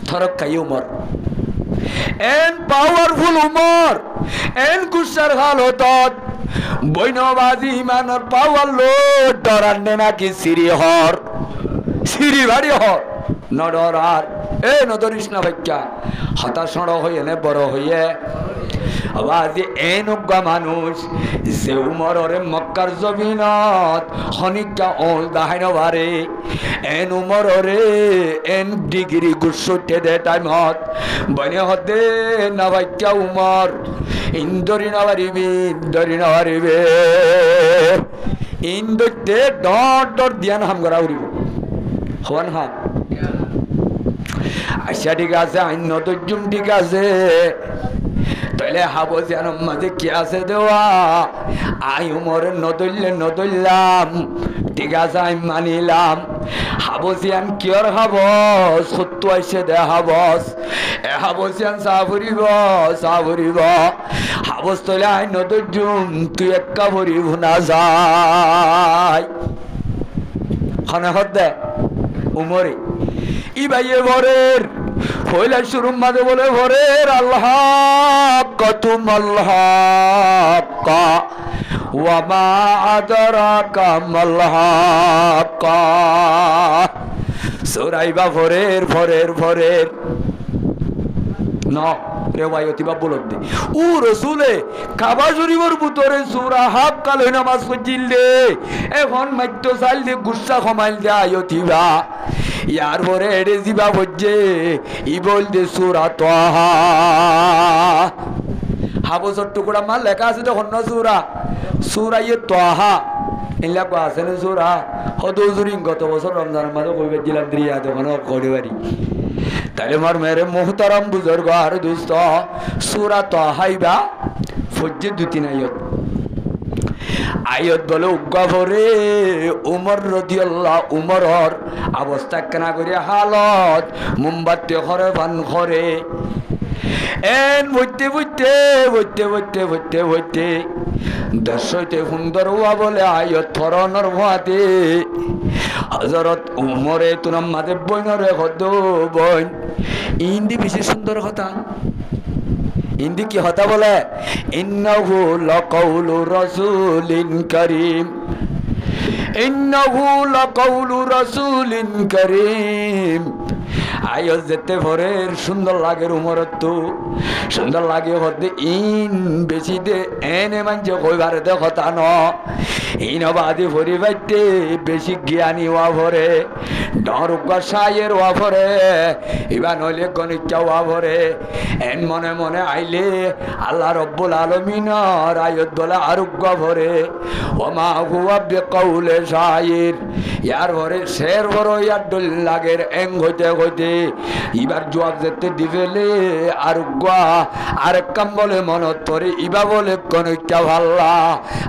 থরক্কাই উমর এন পাওয়ারফুল উমর এন কুসার হালতত বৈনবাজি ইমানের পাওয়ার লোড ডরান নাকি সিঁড়ি হর সিঁড়ি বাড়ি হর ন ডরার এ নদরিস না বাচ্চা হতাশ হয়ে নে বড় হইয়ে আওয়াজ এনুগা মানুষ যে উমরে মক্কার জমিনত খনিকা অল দাহাইন বারে এন উমরে এন ডিগ্রি গুসুটে দে টাইমত বনে হতে না বাচ্চা উমর ইন্দরি না পারিবে ইন্দতে ডট ডট দিয়ান হাম করা উড়িব হওয়ান হাম আচ্ছা ঠিক আছে আইন তর্জুম ঠিক আছে তাহলে হাবো যেন মাঝে কি আছে দেওয়া আই উমরে নদললাম ঠিক আছে আমি মানিলাম হাবসিয়ান কিয়র হাবস সত্য আইসে দে হাবস এ হাবসিয়ান সাফরিব হাবস তলে আই নদর্জুম তুই একা ভরিব না যায় খানে হদ দে উমরে ই ভাইয়ে ভরের হইলা শুরুর মাঝে বলে ভরের আল্লাহ কতুম আল্লাহ কা ওয়ামা আদরাকা মাল্লাহ কা সরাইবা ভরের ন রেওয়ায়তি বা বলত দে ও রসুলে কাবা শরীফের ভিতরে সূরা হাফ কাল হই নামাজ পড়িল দে এখন মাইতো চাল দে গুসা কমাইল দে আয়তিবা ইয়ার পরে এড়ে জিবা বজ্জে ই বল দে সূরা তাহা হাবসর টুকরা মাল লেখা আছে তখন না সূরা ইয়ে তাহা এলা কো আছে না সূরা হদুজুরিন গত বছর রমজানের মাঝে কইবে দিলাম দিয়া দোকানে করে বাড়ি তাহলে মার মেরে মোহতারাম বুজুর্গ আর দোস্ত সূরা তাহাইবা ফজ্জে দুতিন আয়ত বলে উগ্গাভরে উমর রাদিয়াল্লাহু উমরর অবস্থা কেনা করে হালত মোমবাতি ঘরে বান ঘরে এন বইতে দর্শইতে সুন্দর হওয়া বলে আয়ত ফরনর ভুয়াতে হযরত উমরে তুনাম মাদে বইনরে হদ বইন ইন্দি বেশি সুন্দর কথা ইন্দি কি হতা বলে ইন্নাহু লাকাউলু রাসূলিন কারীম আয়ো যেতে ভরের সুন্দর লাগে উমরত তো সুন্দর লাগে হতে ইন বেশি দে এনে মানছে কইবার দে কথা ন ইন বাদি ভরি বাইতে বেশি জ্ঞানী ওয়া ভরে ডরুকা সায়ের ওয়া ভরে ইবা নইলে গণিত ওয়া ভরে এন মনে মনে আইলে আল্লাহ রব্বুল আলামিনের আয়াত বলে আরোগ্য ভরে ওমা হুয়া বিকাউলে শাইর ইয়ার ভরে শের ভরে ইয়ার ডল লাগের এং হইতে ইবার জবাব যেতে দিবেলে আরোগ্য আরেক কাম বলে মনত পড়ে ইবা বলে গণিত ভাল্লা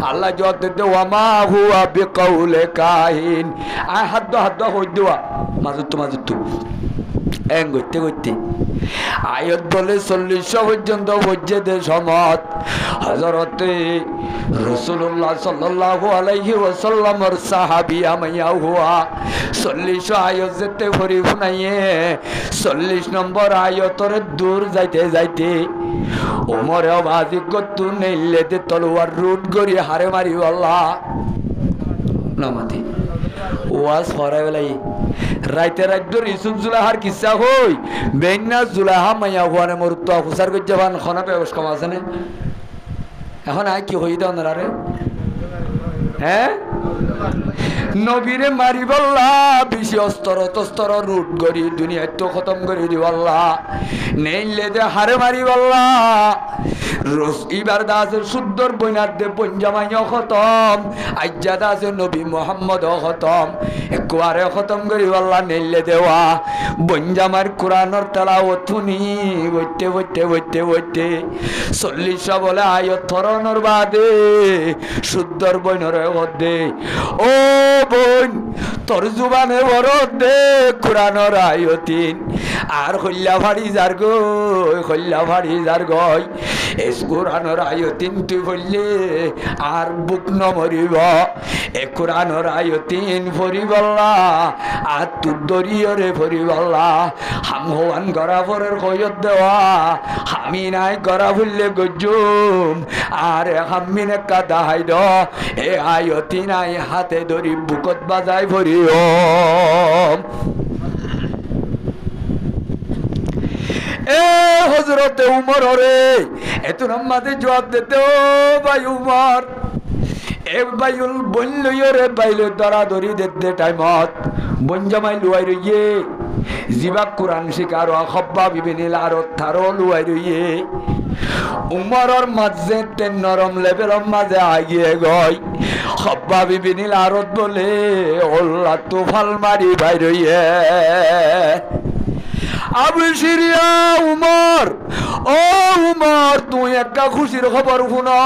আল্লাহ জবাব দিতে ওমা হুয়া বিকাউলে কাহিন আয় হাত হই দেওয়া মাজুত এং করতে আয়ত বলে 40 পর্যন্ত মসজিদে সমত হযরতে রাসূলুল্লাহ সাল্লাল্লাহু আলাইহি ওয়াসাল্লামের সাহাবী আমিয়া হুয়া 40 আয়ত যেতে ভরি শুনাইয়ে 40 নম্বর আয়তর দূর যাইতে ওমরে আবাজি কত নেইলেতে তলোয়ার রুট গড়ি হারে মারি আল্লাহ নামাতি ওয়াজ ফরাইলাই রাইতে রাজ্যর ইসুফ জুলাহার কিসা হই বেন্না জুলাহা মাইয়া হুয়ানে মরুত্ব হুসার গজ্জাবান খনা বেবস কম আছে না এখন আয় কি হই দাও না রে হ্যাঁ নবীরে মারি বল্লা বেশি অস্তর রুট গড়ি দুনিয়া তো খতম করে দিবাল্লা নেইলে দে হারে মারি বল্লা রোজ ইবার দাসের সুন্দর বইনার দে বঞ্জামাই খতম আজ্জাদা আছে নবী মোহাম্মদ খতম একবারে খতম করি বল্লা নেইলে দেওয়া বঞ্জামার কোরআনর তেলাওয়াত শুনি বইতে 40 বলে আয়ত থরনর বাদে সুন্দর বইনরে দে ও বোন তোর জুবানে বড় দে কোরআনর আয়তিন আর খল্লা ভাড়ি যার গই এস কোরআনর আয়তিন তুই বললে আর বুক নমরিব এ কোরআনর আয়তিন ফরিবল্লা আর তুর দরিয়রে ফরিবল্লা হাম হওয়ান গড়া ফরের কয়ত দেওয়া হামি নাই গড়া ফুললে গজুম আর হামিন একা দাহাই দ এ আয়তি নাই হাতে ধরি বুকত বাজাই ভরিও এ হযরতে উমর রে এত নামাজে জবাব দিতে ও ভাই উমর এ ভাইউল বললইও রে বাইলে দরাদরি দে টাইমত বন জামাই লুয়াই রইয়ে জিবা কুরআন শিকার ও খব্বা বিবিনিল আর থারো লুয়াই রইয়ে উমরর মাঝে তে নরম লেভেলর মাঝে আগিয়ে গয় খব্বা বিবিনিল আরত বলে আল্লাহ তুফাল মারি ভাই রইয়ে আবশিরিয়া উমর ও উমর তুই একটা খুশির খবর শুনো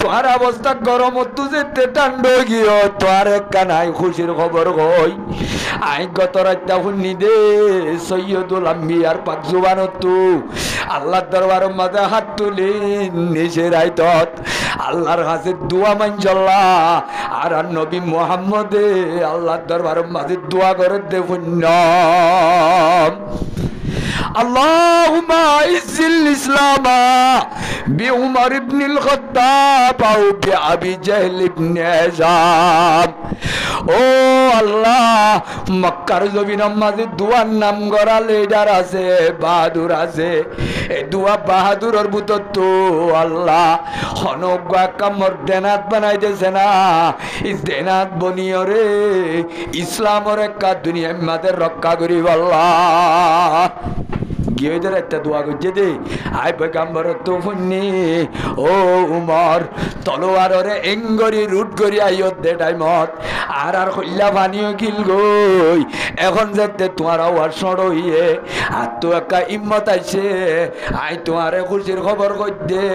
তোর অবস্থা গরম তুজেতে ঠান্ড গিয়ে তোর একটা নাই খুশির খবর কই আই গত রাতটা শুনি দে সৈয়দুল আম্বিয়ার পাক জুবানত আল্লাহর দরবারের মাঝে হাত তুলি নিচে রাইতত আল্লাহর কাছে দোয়া মানজল্লা আর নবী মুহাম্মদে আল্লাহর দরবারের মাঝে দোয়া করে দে পুণ্য اللهم اعز الاسلام بعمر بن الخطاب او بابي جهل بن هشام ও আল্লাহ মক্কার জমিনের মাঝে দুয়ার নাম গড়া লিডার আছে বাহাদুর আছে এই দুয়া বাহাদুরের ভিতর তো আল্লাহ হনগা কামর দেনাত বানাই দিয়েছে না এই দেনাত বনিও রে ইসলামের একটা দুনিয়ার মাঝে রক্ষা করি আল্লাহ গিয়েদের একটা দোয়া করছে দে আই পেগাম্বর তো ফুন্নি ও উমর তলোয়ারে এঙ্গরি রুট করি আইয়ত দে টাইমত আর কইলা পানিও কিল গই এখন যেতে তোমার আওয়াজ সড়ইয়ে আর তো একটা ইম্মত আইছে আই তোমারে খুশির খবর কই দে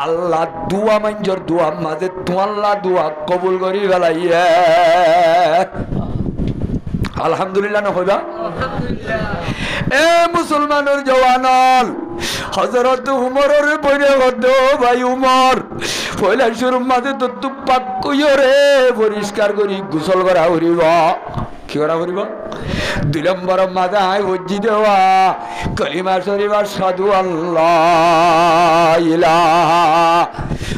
আল্লাহ দুয়া মাঞ্জর দুয়া মাঝে তোমাল্লা দুয়া কবুল করি ফেলাইয়ে আলহামদুলিল্লাহ না হইবা এ মুসলমানের জওয়ানল হযরত উমরের বইরে গদ ভাই উমর পয়লা শুরুর মাঝে তো তুপাক কইরে পরিষ্কার করি গোসল করা হরিব কি করা হরিব দুই নম্বর মাঝে আই ওজি দেওয়া কলিমা শরীফ আশহাদু আল্লাহ ইলাহা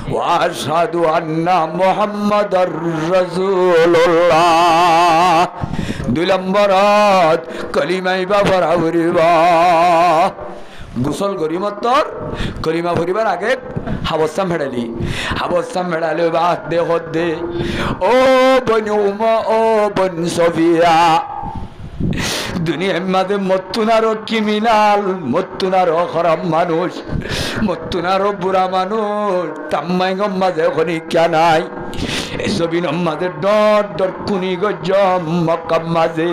ওয়া আশহাদু আন্না মুহাম্মাদার রাসূলুল্লাহ দুই নম্বরত কলিমাই বাবার হরিবা গোসল করি মতর কলিমা ভরিবার আগে হাবস্তাম ভেড়ালি হাবস্তাম ভেড়ালে বাদ দে হদ দে ও বন উমা ও বন সফিয়া দুনিয়ার মাঝে মত্তুনারও ক্রিমিনাল মত্তুনারও খারাপ মানুষ মত্তুনারও বুড়া মানুষ তাম্মাইগম মাঝে খনিকা নাই এসবিন মাঝে ডর ডর কুনি গজম মক্কাম মাঝে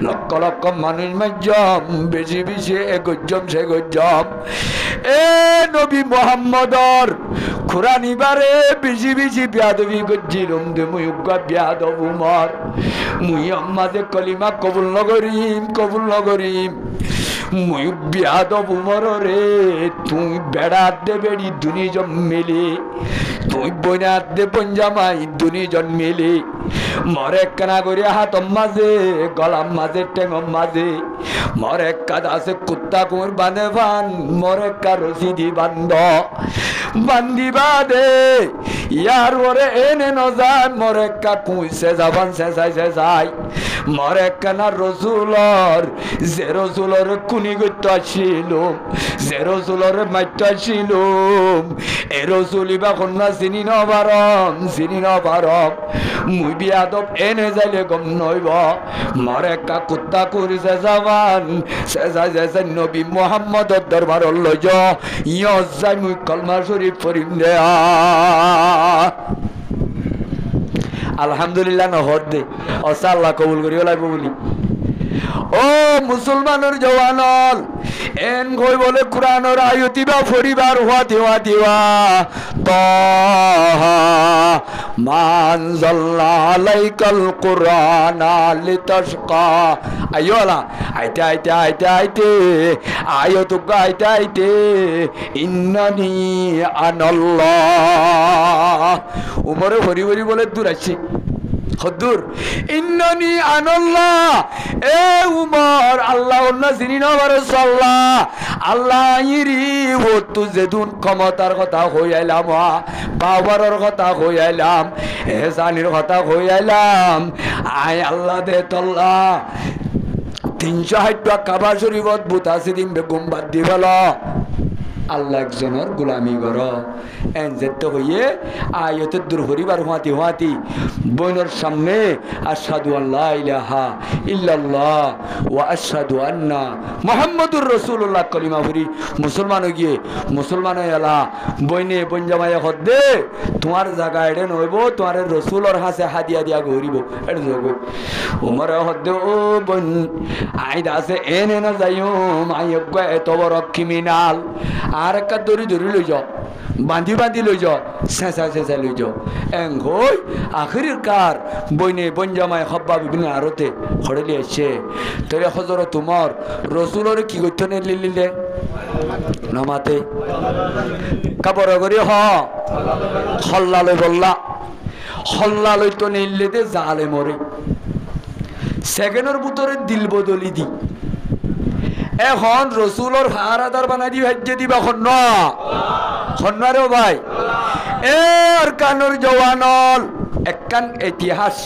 লক্ষ লক্ষ মানুষ মাঝম বেশি বেশি এ গজম সে গজম এ নবী মুহাম্মদর খুরানিবারে বেশি বেশি বিয়াদবি গজ্জিলম দে মুই উগ্গা বিয়াদব উমর মুই মাঝে কলিমা কবুল নগরিম মুই বিয়াদব উমর রে তুই বেড়াত দে বেড়ি দুনি জন্মেলি তুই বইনাত দে পঞ্জামাই দুনি জন্মেলি মরে কানা করে হাত মাঝে গলাম মাঝে টেঙম মাঝে মরে কাদ আছে কুত্তা কুর বাঁধে বান মরে কা রসিদি বান্দিবা দে ইয়ার ওরে এনে ন যায় মরে কা কুই সে যাবান সে যাই মরে কানা রসুলর যে রসুলর কুনি গত্য আসিল যে রসুলর মাত্য আসিল এ রসুলিবা কন্যা চিনি নবারম মুই বিয়াদব এনে যাইলে গম নইব মরে কা কুত্তা করিছে যাবান সে যাই নবী মুহাম্মদর দরবার লজ ইয় যাই মুই কলমা শরীফ পড়িম দে আলহামদুলিল্লাহ নহর দে অসা আল্লাহ কবুল করি লাগবো বলি ও মুসলমানের জওয়ানল এন কই বলে কোরআনের আয়াতিবা পরিবার হওয়া দিওয়া তাহা মানজাল্লা আলাইকাল কুরআনা লিতাশকা আইওলা আইতে আয়াতুকা আইতে ইন্নানি আনাল্লাহ উমরে ভরি ভরি বলে দূর আছে হদুর ইন্নানি আনাল্লাহ এ উমর আল্লাহ অন্য চিনি নবার সাল্লাহ আল্লাহ ইরি ও তু যেদুন ক্ষমতার কথা হই আইলাম পাওয়ারের কথা হই আইলাম এহসানির কথা হই আইলাম আয় আল্লাহ দে তল্লাহ 360 কাবা শরীফত বুত আছে দিন বেগুম বাদ দি ফেল আল্লাহ একজনের গোলামি কর এনজেত হইয়ে আয়তের দূর হরিবার হুয়াতি হুয়াতি বইনের সামনে আশহাদু আল্লা ইলাহা ইল্লাল্লাহ ওয়া আশহাদু আন্না মুহাম্মাদুর রাসূলুল্লাহ কলিমা ভরি মুসলমান গিয়ে মুসলমান এলা বইনে বন জামাই হদ্দে তোমার জায়গা এড়ে নইব তোমার রসুলর হাসে হাদিয়া দিয়া গরিব এড়ে যাব ওমর হদ্দে ও বন আইদ আছে এনে না যাইও মাইয়ক এত বড় ক্রিমিনাল আর একটা দড়ি ধরি লই যাও বাঁধি বাঁধি লই যাও চেঁচা চেঁচা লই যাও এং হই আখির কার বইনে বন জামাই হব্বা বিভিন্ন আরতে খড়েলি আসছে তবে হজর তোমার রসুলর কি করতে নে লিলে নমাতে কাপড় করি হল্লা লই বললা হল্লা লই তো নিলে দে জালে মরে সেকেন্ডের ভিতরে দিল বদলি দি এখন রসুলর হারাদার বানাই দি ভাজ্যে দিবা খন্নারেও ভাই এর কানুর জওয়ানল একখান ইতিহাস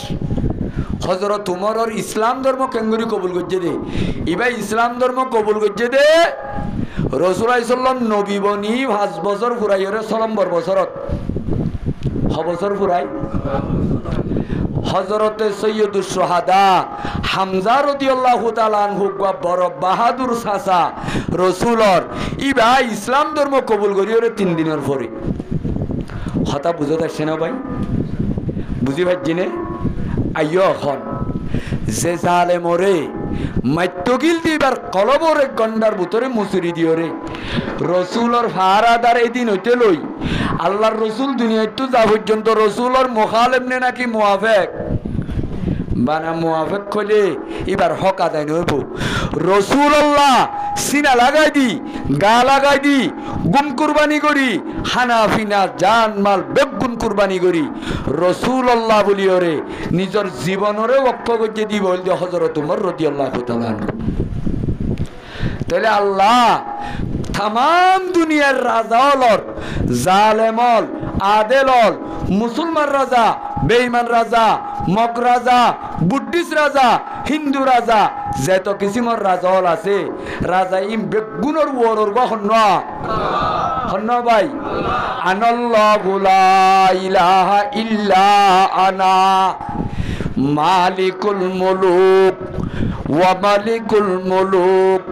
হযরত উমরর ইসলাম ধর্ম কেঙ্গুরি কবুল করছে দে ইবাই ইসলাম ধর্ম কবুল করছে দে রাসূল সাল্লাল্লাহু নবী বনি 5 বছর ফুরাইরে সলম্বর বছরত বছর ফুরাই হযরত সৈয়দুস শুহাদা হামজা রাদিয়াল্লাহু তাআলা আনহু বড় বাহাদুর চাচা রাসূলর ইবা ইসলাম ধর্ম কবুল করিরে 3 দিনের পরে কথা বুঝতে আসছে না ভাই বুঝি ভাইজিনে আইয়ো এখন যে জালে মরে মাইতগিল দিবার কলবরে গন্ডার ভিতরে মুসুরি দিওরে রসুলর ফারাদার এদিন হইতে লই আল্লাহর রসুল দুনিয়ায় তো যা পর্যন্ত রসুলর মুখালেফ নে নাকি মুআফেক বানা মুআফেক কইলে এবার হক আদায় নইব রসুল্লাহ সিনা লাগাই দি গা লাগাই দি গুম কুরবানি করি হানাফিনা জান মাল বেগুন কুরবানি করি রসুল্লাহ বলিওরে নিজের জীবনরে ওয়াক্ফ করে দি বলতে হযরত উমর রাদিয়াল্লাহু তাআলা তাহলে আল্লাহ तमाम दुनियार राजाओलर जालेमल आदेलल मुसलमान राजा बेईमान राजा मक राजा बुद्धिस्ट राजा हिंदू राजा जेतो किसिमर राजाओल आछे राजा इम बेगुनर वरर हन्ना भाई आनल्लाहु ला इलाहा इल्ला आना मालिकुल मुलुक वा मालिकुल मुलुक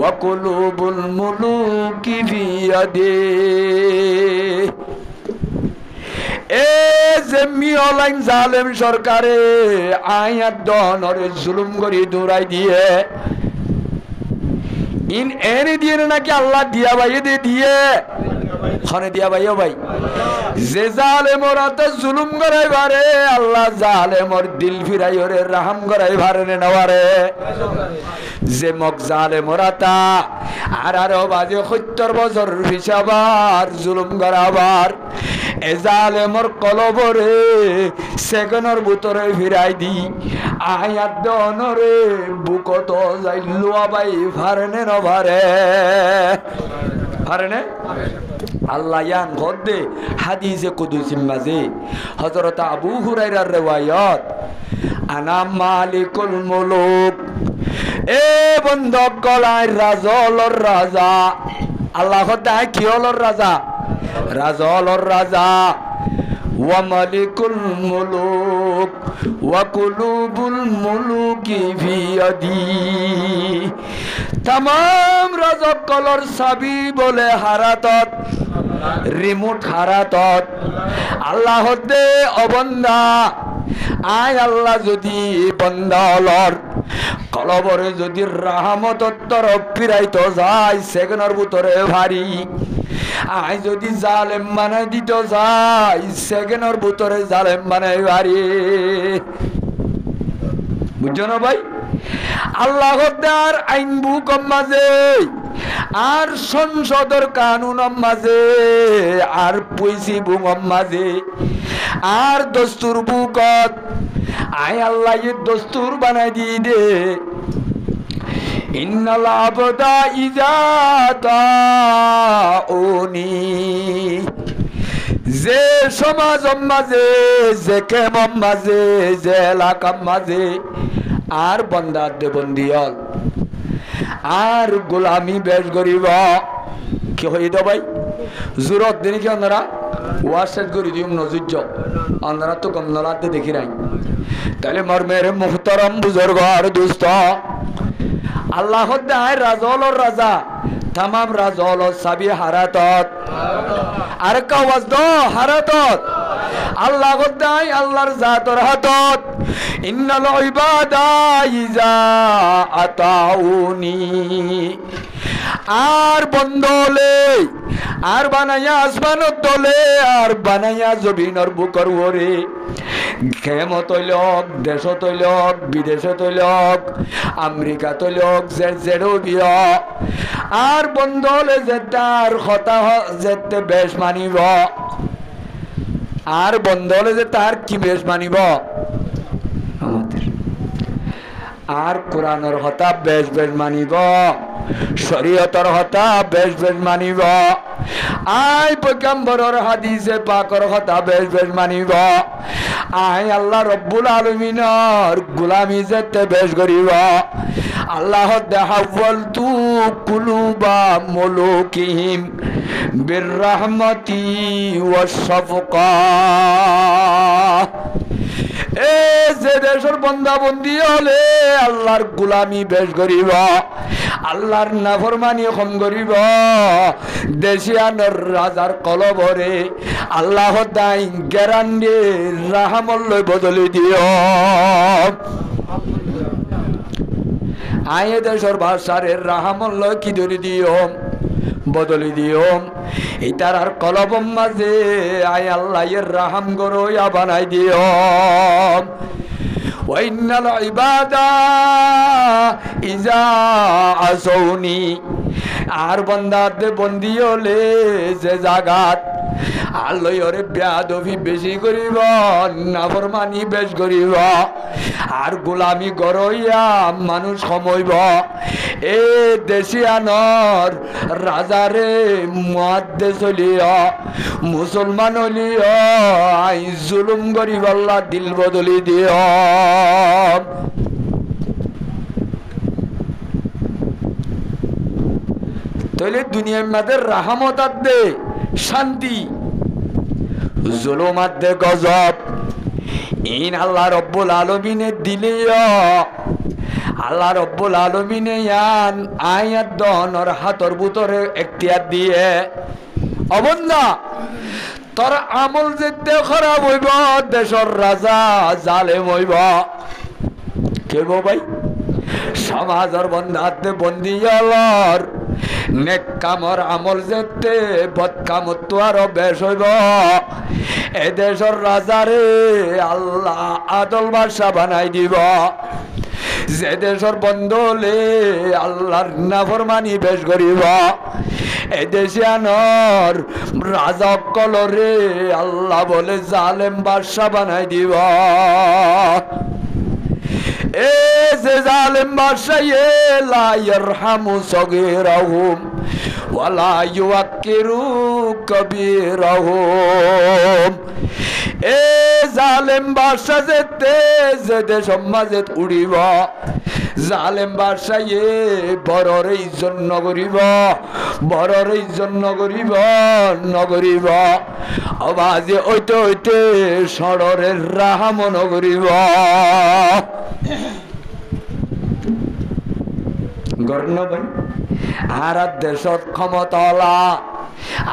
वकुलुबुल मुलुकी बियदे ए जमी ऑनलाइन जालेम सरकारे आयात दनरे जुलुम करी दुराई दिए इन एने दिए ना कि अल्लाह दिया भाई दे दिए खाने दिया भाई ओ भाई जे जालेमर आते जुलुम कराई बारे अल्लाह जालेमर दिल फिराई ओरे रहम कराई बारे ने नवारे যে মক জালেমর আতা আর বাজে 70 বছর হিসাবার জুলুম করাবার এ জালেমর কলবরে সেকেন্ডের ভিতরে ফিরাই দি আয়াত দনরে বুকত যাইলো ভাই ফারনে ন ভারে ফারনে আল্লাহ ইয়ান গদে হাদিসে কুদুসির মাঝে হযরত আবু হুরায়রার riwayat আনা মালিকুল মুলুক এ বন্ধক গলায় রাজলর রাজা আল্লাহ খোদা কি হলর রাজা রাজলর রাজা ওয়া মালিকুল মুলুক ওয়া কুলুবুল মুলুকি বিয়াদি तमाम রাজক কলর চাবি বলে হারাতত রিমোট হারাতত আল্লাহ দে অবন্দা আয় আল্লাহ যদি বন্দালর কলবরে যদি রাহমতর তরফ ফিরাইতো যায় সেকেন্ডের ভিতরে ভারী আয় যদি জালেম বানাই দিত যায় সেকেন্ডের ভিতরে জালেম বানাই ভারী বুঝছো না ভাই আল্লাহ তার আইন বুক মাঝে আর সংসদের কানুন মাঝে আর পয়সি বুক মাঝে আর দস্তুর বুকত আয় আল্লাহ ये দস্তুর বানাই দি দে ইন্নাল আবদা ইজা তাউনি যে সমাজ মাঝে যে কেম মাঝে যে এলাকা মাঝে আর বন্দার দে বন্দি হল আর গোলামি বেশ গরিব কি হয়ে দাও ভাই জোরত দিন কি আপনারা ওয়াশেট করে দিও নজুজ্জ আপনারা তো কম নলাতে দেখি নাই তাহলে মর্মের মুহতারাম বুজুর্গ আর দুস্ত আল্লাহ দায় রাজল রাজা तमाम राजौल सभी हारातत আর কাওয়াজ দো হারাতত আল্লাহ গদাই আল্লাহর জাতর হাতত ইন্নাল ইবাদা ইজা আতাউনি আর বন্দলে আর বানায়া আসমানত দলে আর বানায়া জমিনের বুকর ওরে খেম তৈলক দেশ তৈলক বিদেশ তৈলক আমেরিকা তৈলক জেডো বিয় আর বন্দলে যেটার কথা যেতে বেশ মানিব আর বন্দলে যে তার কি বেশ মানিব আমাদের আর কোরআনের কথা বেশ বেশ মানিব শরীয়তের কথা বেশ বেশ মানিব আই পয়গম্বরের হাদিসে পাকের কথা বেশ বেশ মানিব আই আল্লাহ রব্বুল আলামিনের গোলামি যেতে বেশ করিব আল্লাহ দাহাওয়ালতু কুলুবা মুলুকিহিম বিররহমতি ওয়াস শাফকা এ যে দেশের বন্দা বন্দি হলে আল্লাহর গোলামি বেশ করিব আল্লাহর নাফরমানি কম করিব দেশিয়ানোর রাজার কলবরে আল্লাহ তাই গ্যারান্টি রাহমল্লয় বদলে দিও আয়ে দেশের ভাষারে রাহমল্লয় কি ধরে দিও বদলে দিও এটার আর কলবম মাঝে আয় আল্লাহ এর রাহাম গরোয়া বানাই দিও ওয়াইনাল ইবাদা ইজা আসৌনি আর বন্দাতে বন্দি হলে যে জাগাত আল্লাহরে বেয়াদবি বেশি করিব নাফরমানি বেশ করিব আর গোলামি গরইয়া মানুষ সমইব এ দেশিয়ানর রাজারে মুয়াদ্দে চলিয়া মুসলমান হলিয়া আই জুলুম করিব আল্লাহ দিল বদলি দিও তাহলে দুনিয়ার মধ্যে রাহমত দে শান্তি জুলুমাত দে গজব ইন আল্লাহ রব্বুল আলামিনে দিলিয়া আল্লাহ রব্বুল আলামিনে ইয়ান আয়াত দনর হাতর ভিতরে এখতিয়ার দিয়ে অবন্দা তোর আমল যেতে খারাপ হইব দেশের রাজা জালেম হইব কে গো ভাই সমাজের বন্ধাতে বন্দি হলর নেক কামর আমল যেতে বদ কামত তো আরো বেশ হইব এ দেশের রাজারে আল্লাহ আদল বাদশা বানাই দিব যে দেশের বন্ধলে আল্লাহর নাফরমানি বেশ করিব এ দেশিয়ানর রাজা কলরে আল্লাহ বলে জালেম বাদশা বানাই দিব এ যে জালেম বাদশা লা ইয়ারহামু সগীরাহুম ওয়ালা ইউআক্কিরু কবীরাহুম এ জালেম বাদশা যেতে যে সমাজে উড়িব জালেম বাদশা বড়রে ইজ্জত নগরিব বড়রে ইজ্জত নগরিব আওয়াজে ওইতে ওইতে সড়রের রাহাম নগরিব গর্ণ ভাই আর দেশত ক্ষমতাওয়ালা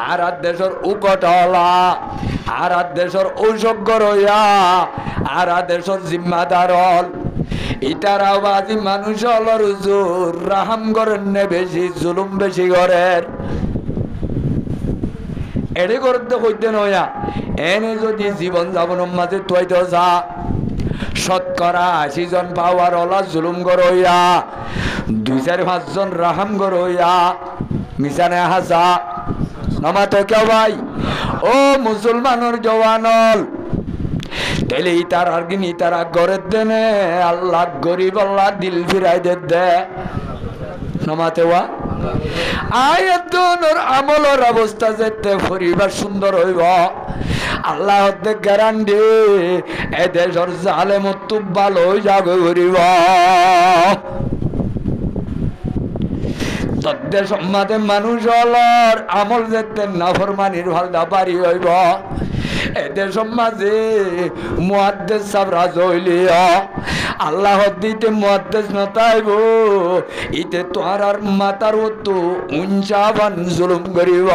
আর দেশের উকটওয়ালা আর দেশের ঔষজ্ঞ রইয়া আর দেশের জিম্মাদার হল ইটার আওয়াজি মানুষ হলর জোর রাহাম করেন নে বেশি জুলুম বেশি করেন এড়ে করতে হইতে নয়া এনে যদি জীবন যাপনের মাঝে তুইতে যা শতকরা ৮০ জন পাওয়ার ওলা জুলুম করইয়া ২-৪-৫ জন রাহাম করইয়া মিশানে হাসা নমাতে কেউ ভাই ও মুসলমানের জওয়ানল তেলে ইতার আর কি ইতারা গড়ের দেনে আল্লাহ গরিব আল্লাহ দিল ফিরাই দে নমাতে ওয়া আয়াতর আমলের অবস্থা যেতে পরিবার সুন্দর হইব আল্লাহ হতে গ্যারান্টি এ দেশের জালেমত ভালো জাগ করিব তদ্দে সম্মাদে মানুষ হলর আমল যেতে নাফরমানির ভালদা বাড়ি হইব এদের সমাজে মুহাদ্দিস সাহেব রাজ হইলিয়া আল্লাহ দিতে মুহাদ্দিস নতাইব ইতে তোর আর মাতার তো উঞ্চাবান জুলুম করিব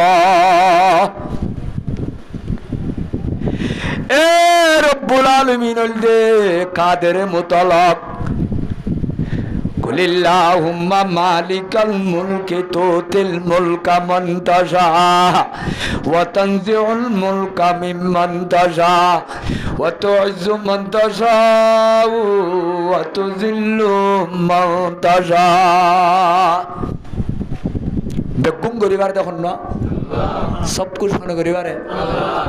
এ রব্বুল আলামিন দে কাদের মুতালাক কুলিল্লাহুম্মা মালিকাল মুলকি তুতিল মুলকা মান তাশা ওয়া তানজিউল মুলকা মিম্মান তাশা ওয়া তুইজ্জু মান তাশা ওয়া তুযিল্লু মান তাশা বেগুন গরিবার দেখুন না সব কিছু মনে করিবারে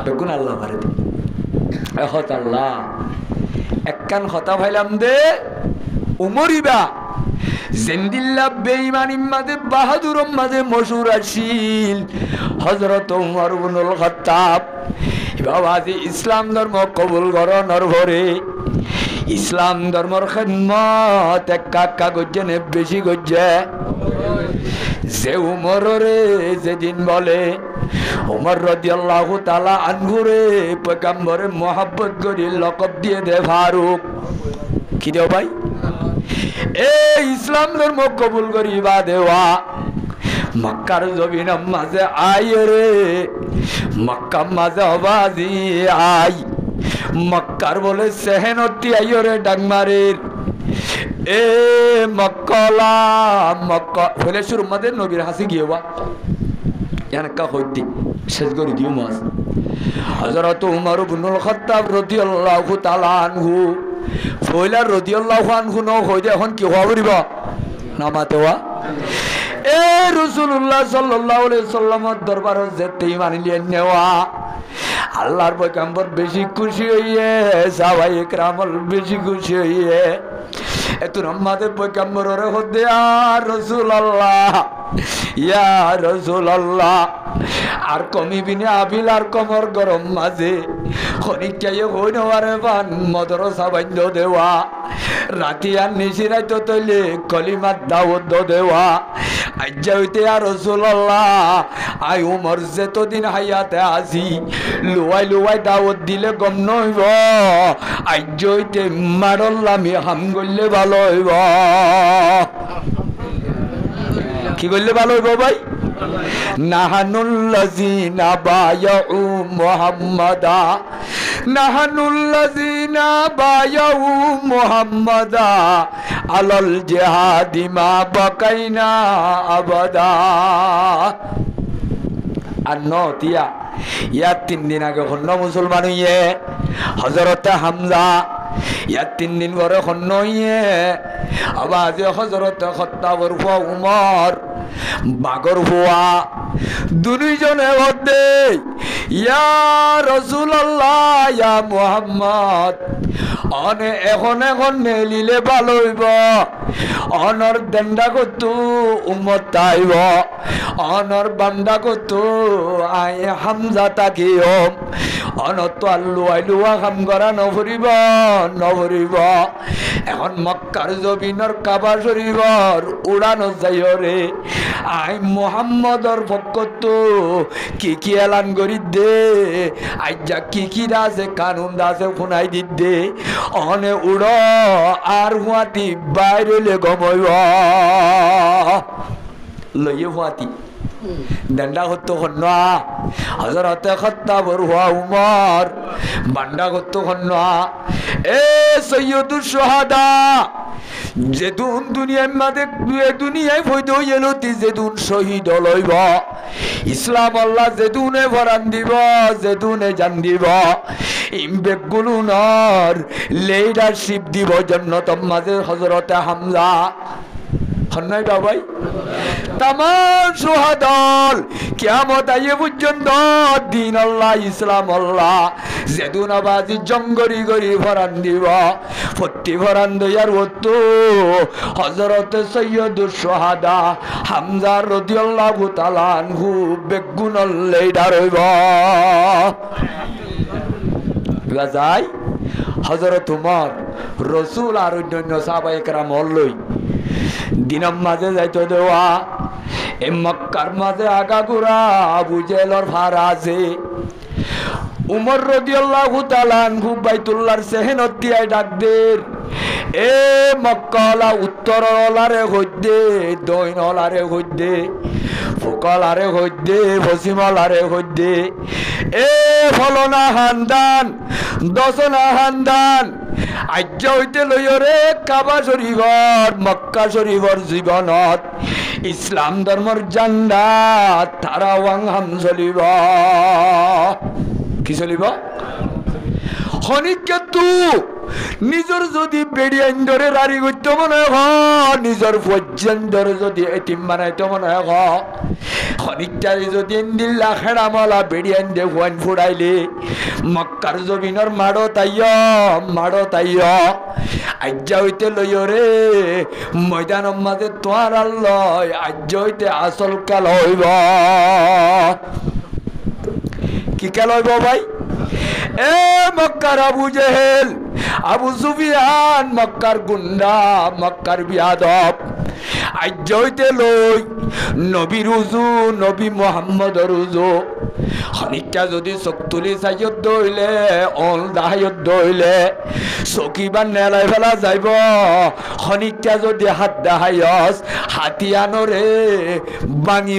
বেগুন আল্লাহ পারে এহত আল্লাহ একখান কথা ভাইলাম দে উমরিবা জিন্দিল্লাহ বেঈমানির মাঝে বাহাদুর মাঝে মশহুর আছিল হযরত ওমর ইবনুল খাত্তাব বাবাজি ইসলাম ধর্ম কবুল করানোর পরে ইসলাম ধর্মর খিদমত এক কাকা গজ্জে বেশি গজ্জে যে উমরে যেদিন বলে উমর রাদিয়াল্লাহু তাআলা আনহু রে পয়গম্বরে মোহাব্বত করি লকব দিয়ে দে ফারুক কি দেও ভাই এই ইসলাম ধর্ম কবুল করিবা দেওয়া মক্কার জমিন মাঝে আয় রে মক্কা মাঝে আবাজি আই মক্কার বলে সেহেনতি আইয় রে ডাংমারের এ মক্কলা মক্কা বলে শুরু মাঝে নবীর হাসি গিয়েবা এনকা হইতি শেষ করে দিও মাস হযরত উমর ইবনুল খাত্তাব রাদিয়াল্লাহু তাআলা আনহু ফয়লা রাদিয়াল্লাহু আনহু ন হইদে এখন কি হওয়া করিব নামাতেওয়া এ রাসূলুল্লাহ সাল্লাল্লাহু আলাইহি সাল্লামের দরবারে যেতে মানিলেন নেওয়া আল্লাহর পয়গম্বর বেশি খুশি হইয়ে সাহাবায়ে কেরামল বেশি খুশি হইয়ে এত রহমাতে পয়গম্বর রে হদে আর রাসূলুল্লাহ ইয়া রাসূলুল্লাহ আর কমিবিনে আবিল আর কমর গরম মাঝে খনিকায়ে হইনওয়ারে বান মদরসা বান্ধ দেওয়া রাতি আর নিশিরাই তো তৈলে কলিমাত দাওয়াত দেওয়া আজ্জা হইতে আর রাসূলুল্লাহ আই উমর যেতদিন হায়াতে আসি লুয়াই লুয়াই দাওয়াত দিলে গম নইব আজ্জা হইতে মারল্লামি হাম গললে ভালো হইব কি করলে ভালো হইব ভাই নাহানুল্লাযিনা বায়াউ মুহাম্মাদা নাহানুল্লাযিনা বায়াউ মুহাম্মাদা আলাল জিহাদি মা বাকাইনা আবাদা আর নতিয়া ইয়ার 3 দিন আগে হন্য মুসলমান হইয়ে হযরত হামজা ইয়ার 3 দিন পরে হন্য হইয়ে আবার হযরত খাত্তাবর ফুয়া উমর বাগর ফুয়া দুইজনে বলতে ইয়া রাসূলুল্লাহ ইয়া মুহাম্মদ অনে এখন নেলিলে ভালো হইব অনর দেন্ডা কত উম্মত তাইব অনর বান্দা কত আই হামজা তাকিও অনত আল্লুয়া কাম করা নভরিব এখন মক্কার জমিনের কাবা শরীফর উড়ানো যাইও রে আই মুহাম্মদর পক্ষত কি এলান করি দে আইজা কি আছে কানুন আছে শুনাই দি দে অনে উড় আর হুয়াতি বাইরে গমইব লইয়ে হুয়াতি ডান্ডা করতো খন্না হযরতে খাত্তাবর হুয়া উমর বান্ডা করতো খন্না এ সৈয়দুশ শুহাদা যেদুন দুনিয়ার মাঝে দুনিয়ায় ফয়দ হইলতি যেদুন শহীদ লইব ইসলাম আল্লাহ যেদুনে ভরান দিব যেদুনে জান দিব ইমবেগুলো নর লিডারশিপ দিব জন্নতম মাঝে হযরতে হামজা হন্নাই বাবাই তামাম শুহাদাল কিয়ামত আইয়ে পর্যন্ত দিন আল্লাহ ইসলাম আল্লাহ যেদুন আবাজি জঙ্গরি গরি ভরান দিব ফটি ভরান দয়ার হতো হযরতে সৈয়দুশ শুহাদা হামজা রাদিয়াল্লাহু তাআলা আনহু বেগুনল লিডার হইব এবার যাই হযরত উমর রসুল আর অন্যান্য সাহাবায়ে কেরাম লই দিনম মাঝে যাইতো দেওয়া এ মক্কার মাঝে আগাগোড়া আবু জেহলের ভাড়া আছে উমর রাদিয়াল্লাহু তাআলা আনহু বাইতুল্লাহর সেহেনতিয়ায় ডাক দের এ মক্কালা উত্তরলারে হইদে দইনলারে হইদে ফোকালারে হইদে পশ্চিমলারে হইদে এ ফলনা হান্দান দশনা হান্দান আজ্য হইতে লইরে কাবা শরীফর মক্কা শরীফর জীবনত ইসলাম ধর্মর জান্ডা তারা ওয়াংহাম চলিব কি চলিব খনিকু নিজর যদি বেড়িয়ান ধরে রাড়ি করতে মনে হয় নিজর ফজ্জান ধরে যদি এতিম বানাইতে মনে হয় খনিকটারে যদি দিল্লা খেড়ামলা বেড়িয়ান দে হুয়ান ফুড়াইলে মক্কার জমিনের মাড়ো তাইয় আজ্জা হইতে লইরে ময়দানের মাঝে তোয়ার আল্লয় আজ্জা হইতে আসল কাল হইব কি কাল হইব ভাই এ মক্কার আবু জেহেল আবু সুফিয়ান মক্কার গুন্ডা মক্কার বিয়াদব আজ্জ হইতে লই নবী রুজু নবী মোহাম্মদ রুজু খানিকটা যদি চোখ তুলি চাইয়ত হইলে অল দাহায়ত হইলে চকিবার নেলাই ফেলা যাইব খানিকটা যদি হাত দাহায়স হাতিয়ানরে ভাঙি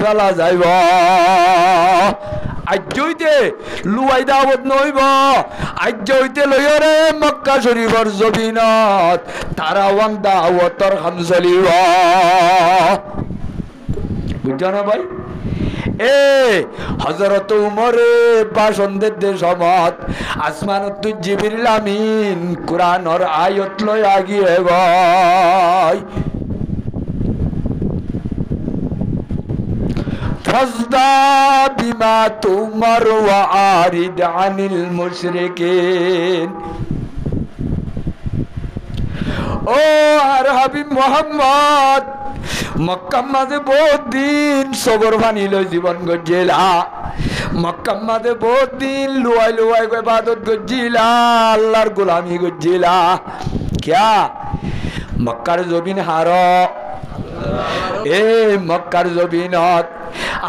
ফেলা যাইব আজ্য হইতে লুয়াই দাওয়াত নইব আজ্য হইতে লইরে মক্কা শরীফর জমিনত তারা ওয়াং দাওয়াতর খাম চলিব বুঝছ না ভাই এ হযরত উমরে ভাষণ দিতে সমত আসমানত জিবরিল আমিন কুরআনের আয়াত লই আগিয়ে গয় ফাজদা বিমা তুমার ওয়া আরিদ আনিল মুশরিকিন ও আর হাবিব মোহাম্মদ মক্কা মাঝে বহুত দিন সবর বানিল জীবন গজিলা মক্কা মাঝে বহুত দিন লুয়াই ইবাদত গজিলা আল্লাহর গোলামি গজিলা क्या মক্কার জমিন হার এ মক্কার জমিনত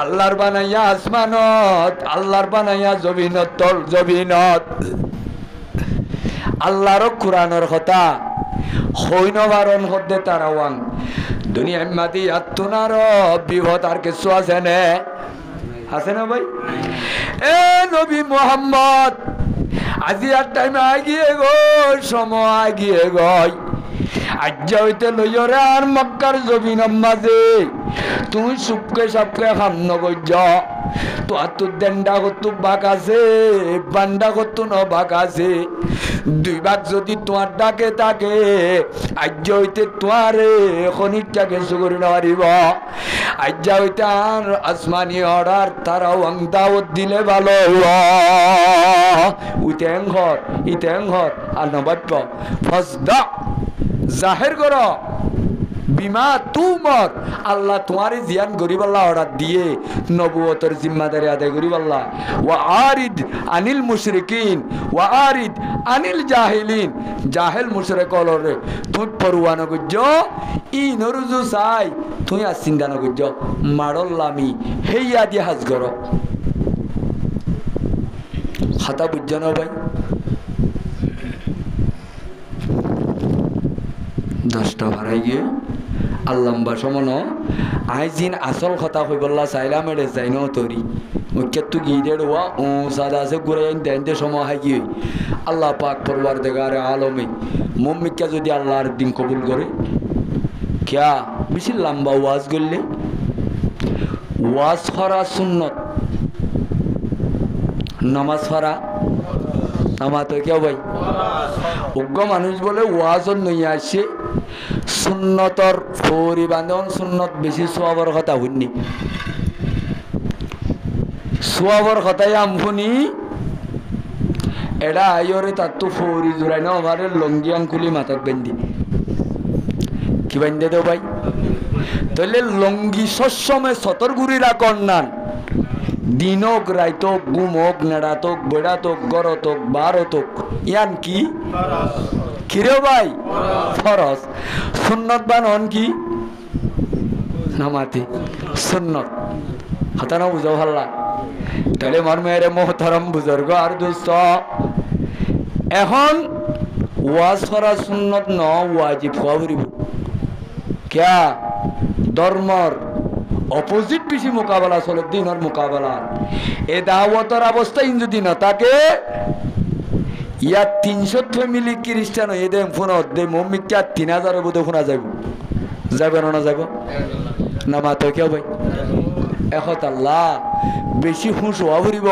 আল্লাহর বানাইয়া আসমানত আল্লাহর বানাইয়া জমিনত তল জমিনত আল্লাহর কুরআনের কথা হইন বারণ হদ্দে তারাওয়ান দুনিয়া মাদি আত্মনার বিপদ আর কিছু আছে না ভাই এ নবী মোহাম্মদ আজি আর টাইম আগিয়ে গই সময় আগিয়ে গই আজ হইতে লইরে আর মক্কার জমিনের মাঝে তুই সুপকে সবকে খাম নগজ তো আর তোর দেন্ডা কত বাক আছে বান্ডা কত ন বাক আছে দুই ভাগ যদি তোমার ডাকে থাকে আজ হইতে তোমারে খনিকটাকে সুগরি নারিব আজ হইতে আর আসমানি অর্ডার তারাও দাওয়াত দিলে ভালো ইতেং ঘর আর নবাপ্য ফসদা জাহের কর বিমা তুমর আল্লাহ তোমারে জিয়ান গরিবাল্লাহ অর্ডার দিয়ে নবুয়তের জিম্মাদারি আদায় গরিবাল্লাহ ওয়া আরিদ আনিল মুশরিকিন ওয়া আরিদ আনিল জাহিলিন জাহেল মুশরিক হলরে তুই পরোয়া না করছ ই নরুজু চাই তুই আর চিন্তা না করছ মারল্লামি হেইয়া দিয়ে হাজ কর খাতা বুঝছ না ভাই 10টা ভাড়াই গিয়ে আল্লাম্বা সমান আইজিন আসল কথা কইবল্লা চাইলাম এড়ে যাই ন তরি মুখ্যতু গিয়ে দেওয়া ও সাদা আছে ঘুরে দেনতে সময় হাই গিয়ে আল্লাহ পাক পরবার দেগারে আলমে মম্মিকা যদি আল্লাহর দিন কবুল করে क्या বেশি লম্বা ওয়াজ করলে ওয়াজ করা সুন্নত নামাজ পড়া নামাজ তো কেউ ভাই অজ্ঞ মানুষ বলে ওয়াজত নই আসে সুন্নতর ফৌরি বান্ধব সুন্নত বেশি সোয়াবর কথা শুনি সোয়াবর কথাই আম শুনি এডা আইরে তার তো ফৌরি জোড়াই না আমার লঙ্গি আঙ্কুলি মাথাত বেন্দি কি বান্ধে দেও ভাই তাহলে লঙ্গি সসমে সতর গুড়িরা কন্যান দিনক রাইতক গুমক নেড়াতক বেড়াতক গরতক বারতক ইয়ান কি কিরে ভাই ফরজ সুন্নত বানন কি নামাতি সুন্নত কথা না বুঝাও হাল্লা তাহলে আমার মেয়ের মোহতারাম বুজুর্গ আর দোস্ত এখন ওয়াজ করা সুন্নত ন ওয়াজিব হওয়া ফুরিব ক্যা ধর্মর অপোজিট বেশি মোকাবেলা চলে দিনের মোকাবেলা এ দাওয়াতের অবস্থা যদি না থাকে ইয়ার 300 ফ্যামিলি খ্রিস্টান এদের ফোনত দে মম্মিকা 3000 বোধ শোনা যাব যাবে না যাব না মাতো কেউ ভাই এখত আল্লাহ বেশি হুঁশ হওয়া ফুরিব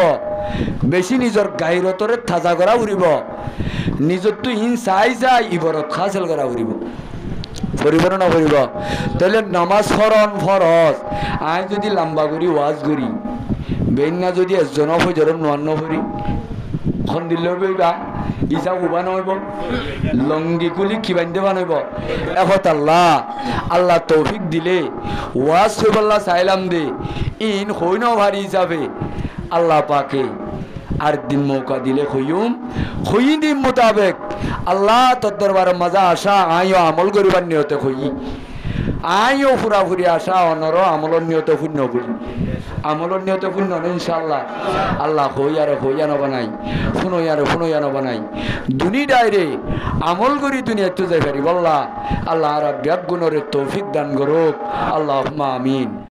বেশি নিজের গাইরতরে তাজা করা ফুরিব নিজের তো ইন চাই যাই ইবরত খাসেল করা ফুরিব ফুরিব না ফুরিব তাহলে নামাজ ফরন ফরজ আই যদি লম্বা করি ওয়াজ করি বেন্না যদি এজন ফজরম নোয়ান্ন ফুরি খন দিলেও বইবা ইসা উবা নহব লঙ্গি কুলি কি বান্ধে বানাইব এখত আল্লাহ আল্লাহ তৌফিক দিলে ওয়াজ করবল্লা চাইলাম দে ইন হই ন ভারী হিসাবে আল্লাহ পাকে আর দিন মৌকা দিলে হইম হই দিন মোতাবেক আল্লাহ তোর দরবারে মজা আসা আইও আমল করিবার নিয়তে হই আইও ফুরাফুরি আসা অনর আমলর নিয়তে শূন্য করি আমলর নিয়তে শূন্য ইনশাল্লাহ আল্লাহ হইয়া নবানাই শুনইয়া নবানাই দুনি ডাইরে আমল করি দুনিয়া তো যাই পারি বল্লা আল্লাহ আর ব্যাগ গুণরে তৌফিক দান করুক আল্লাহুম্মা আমিন।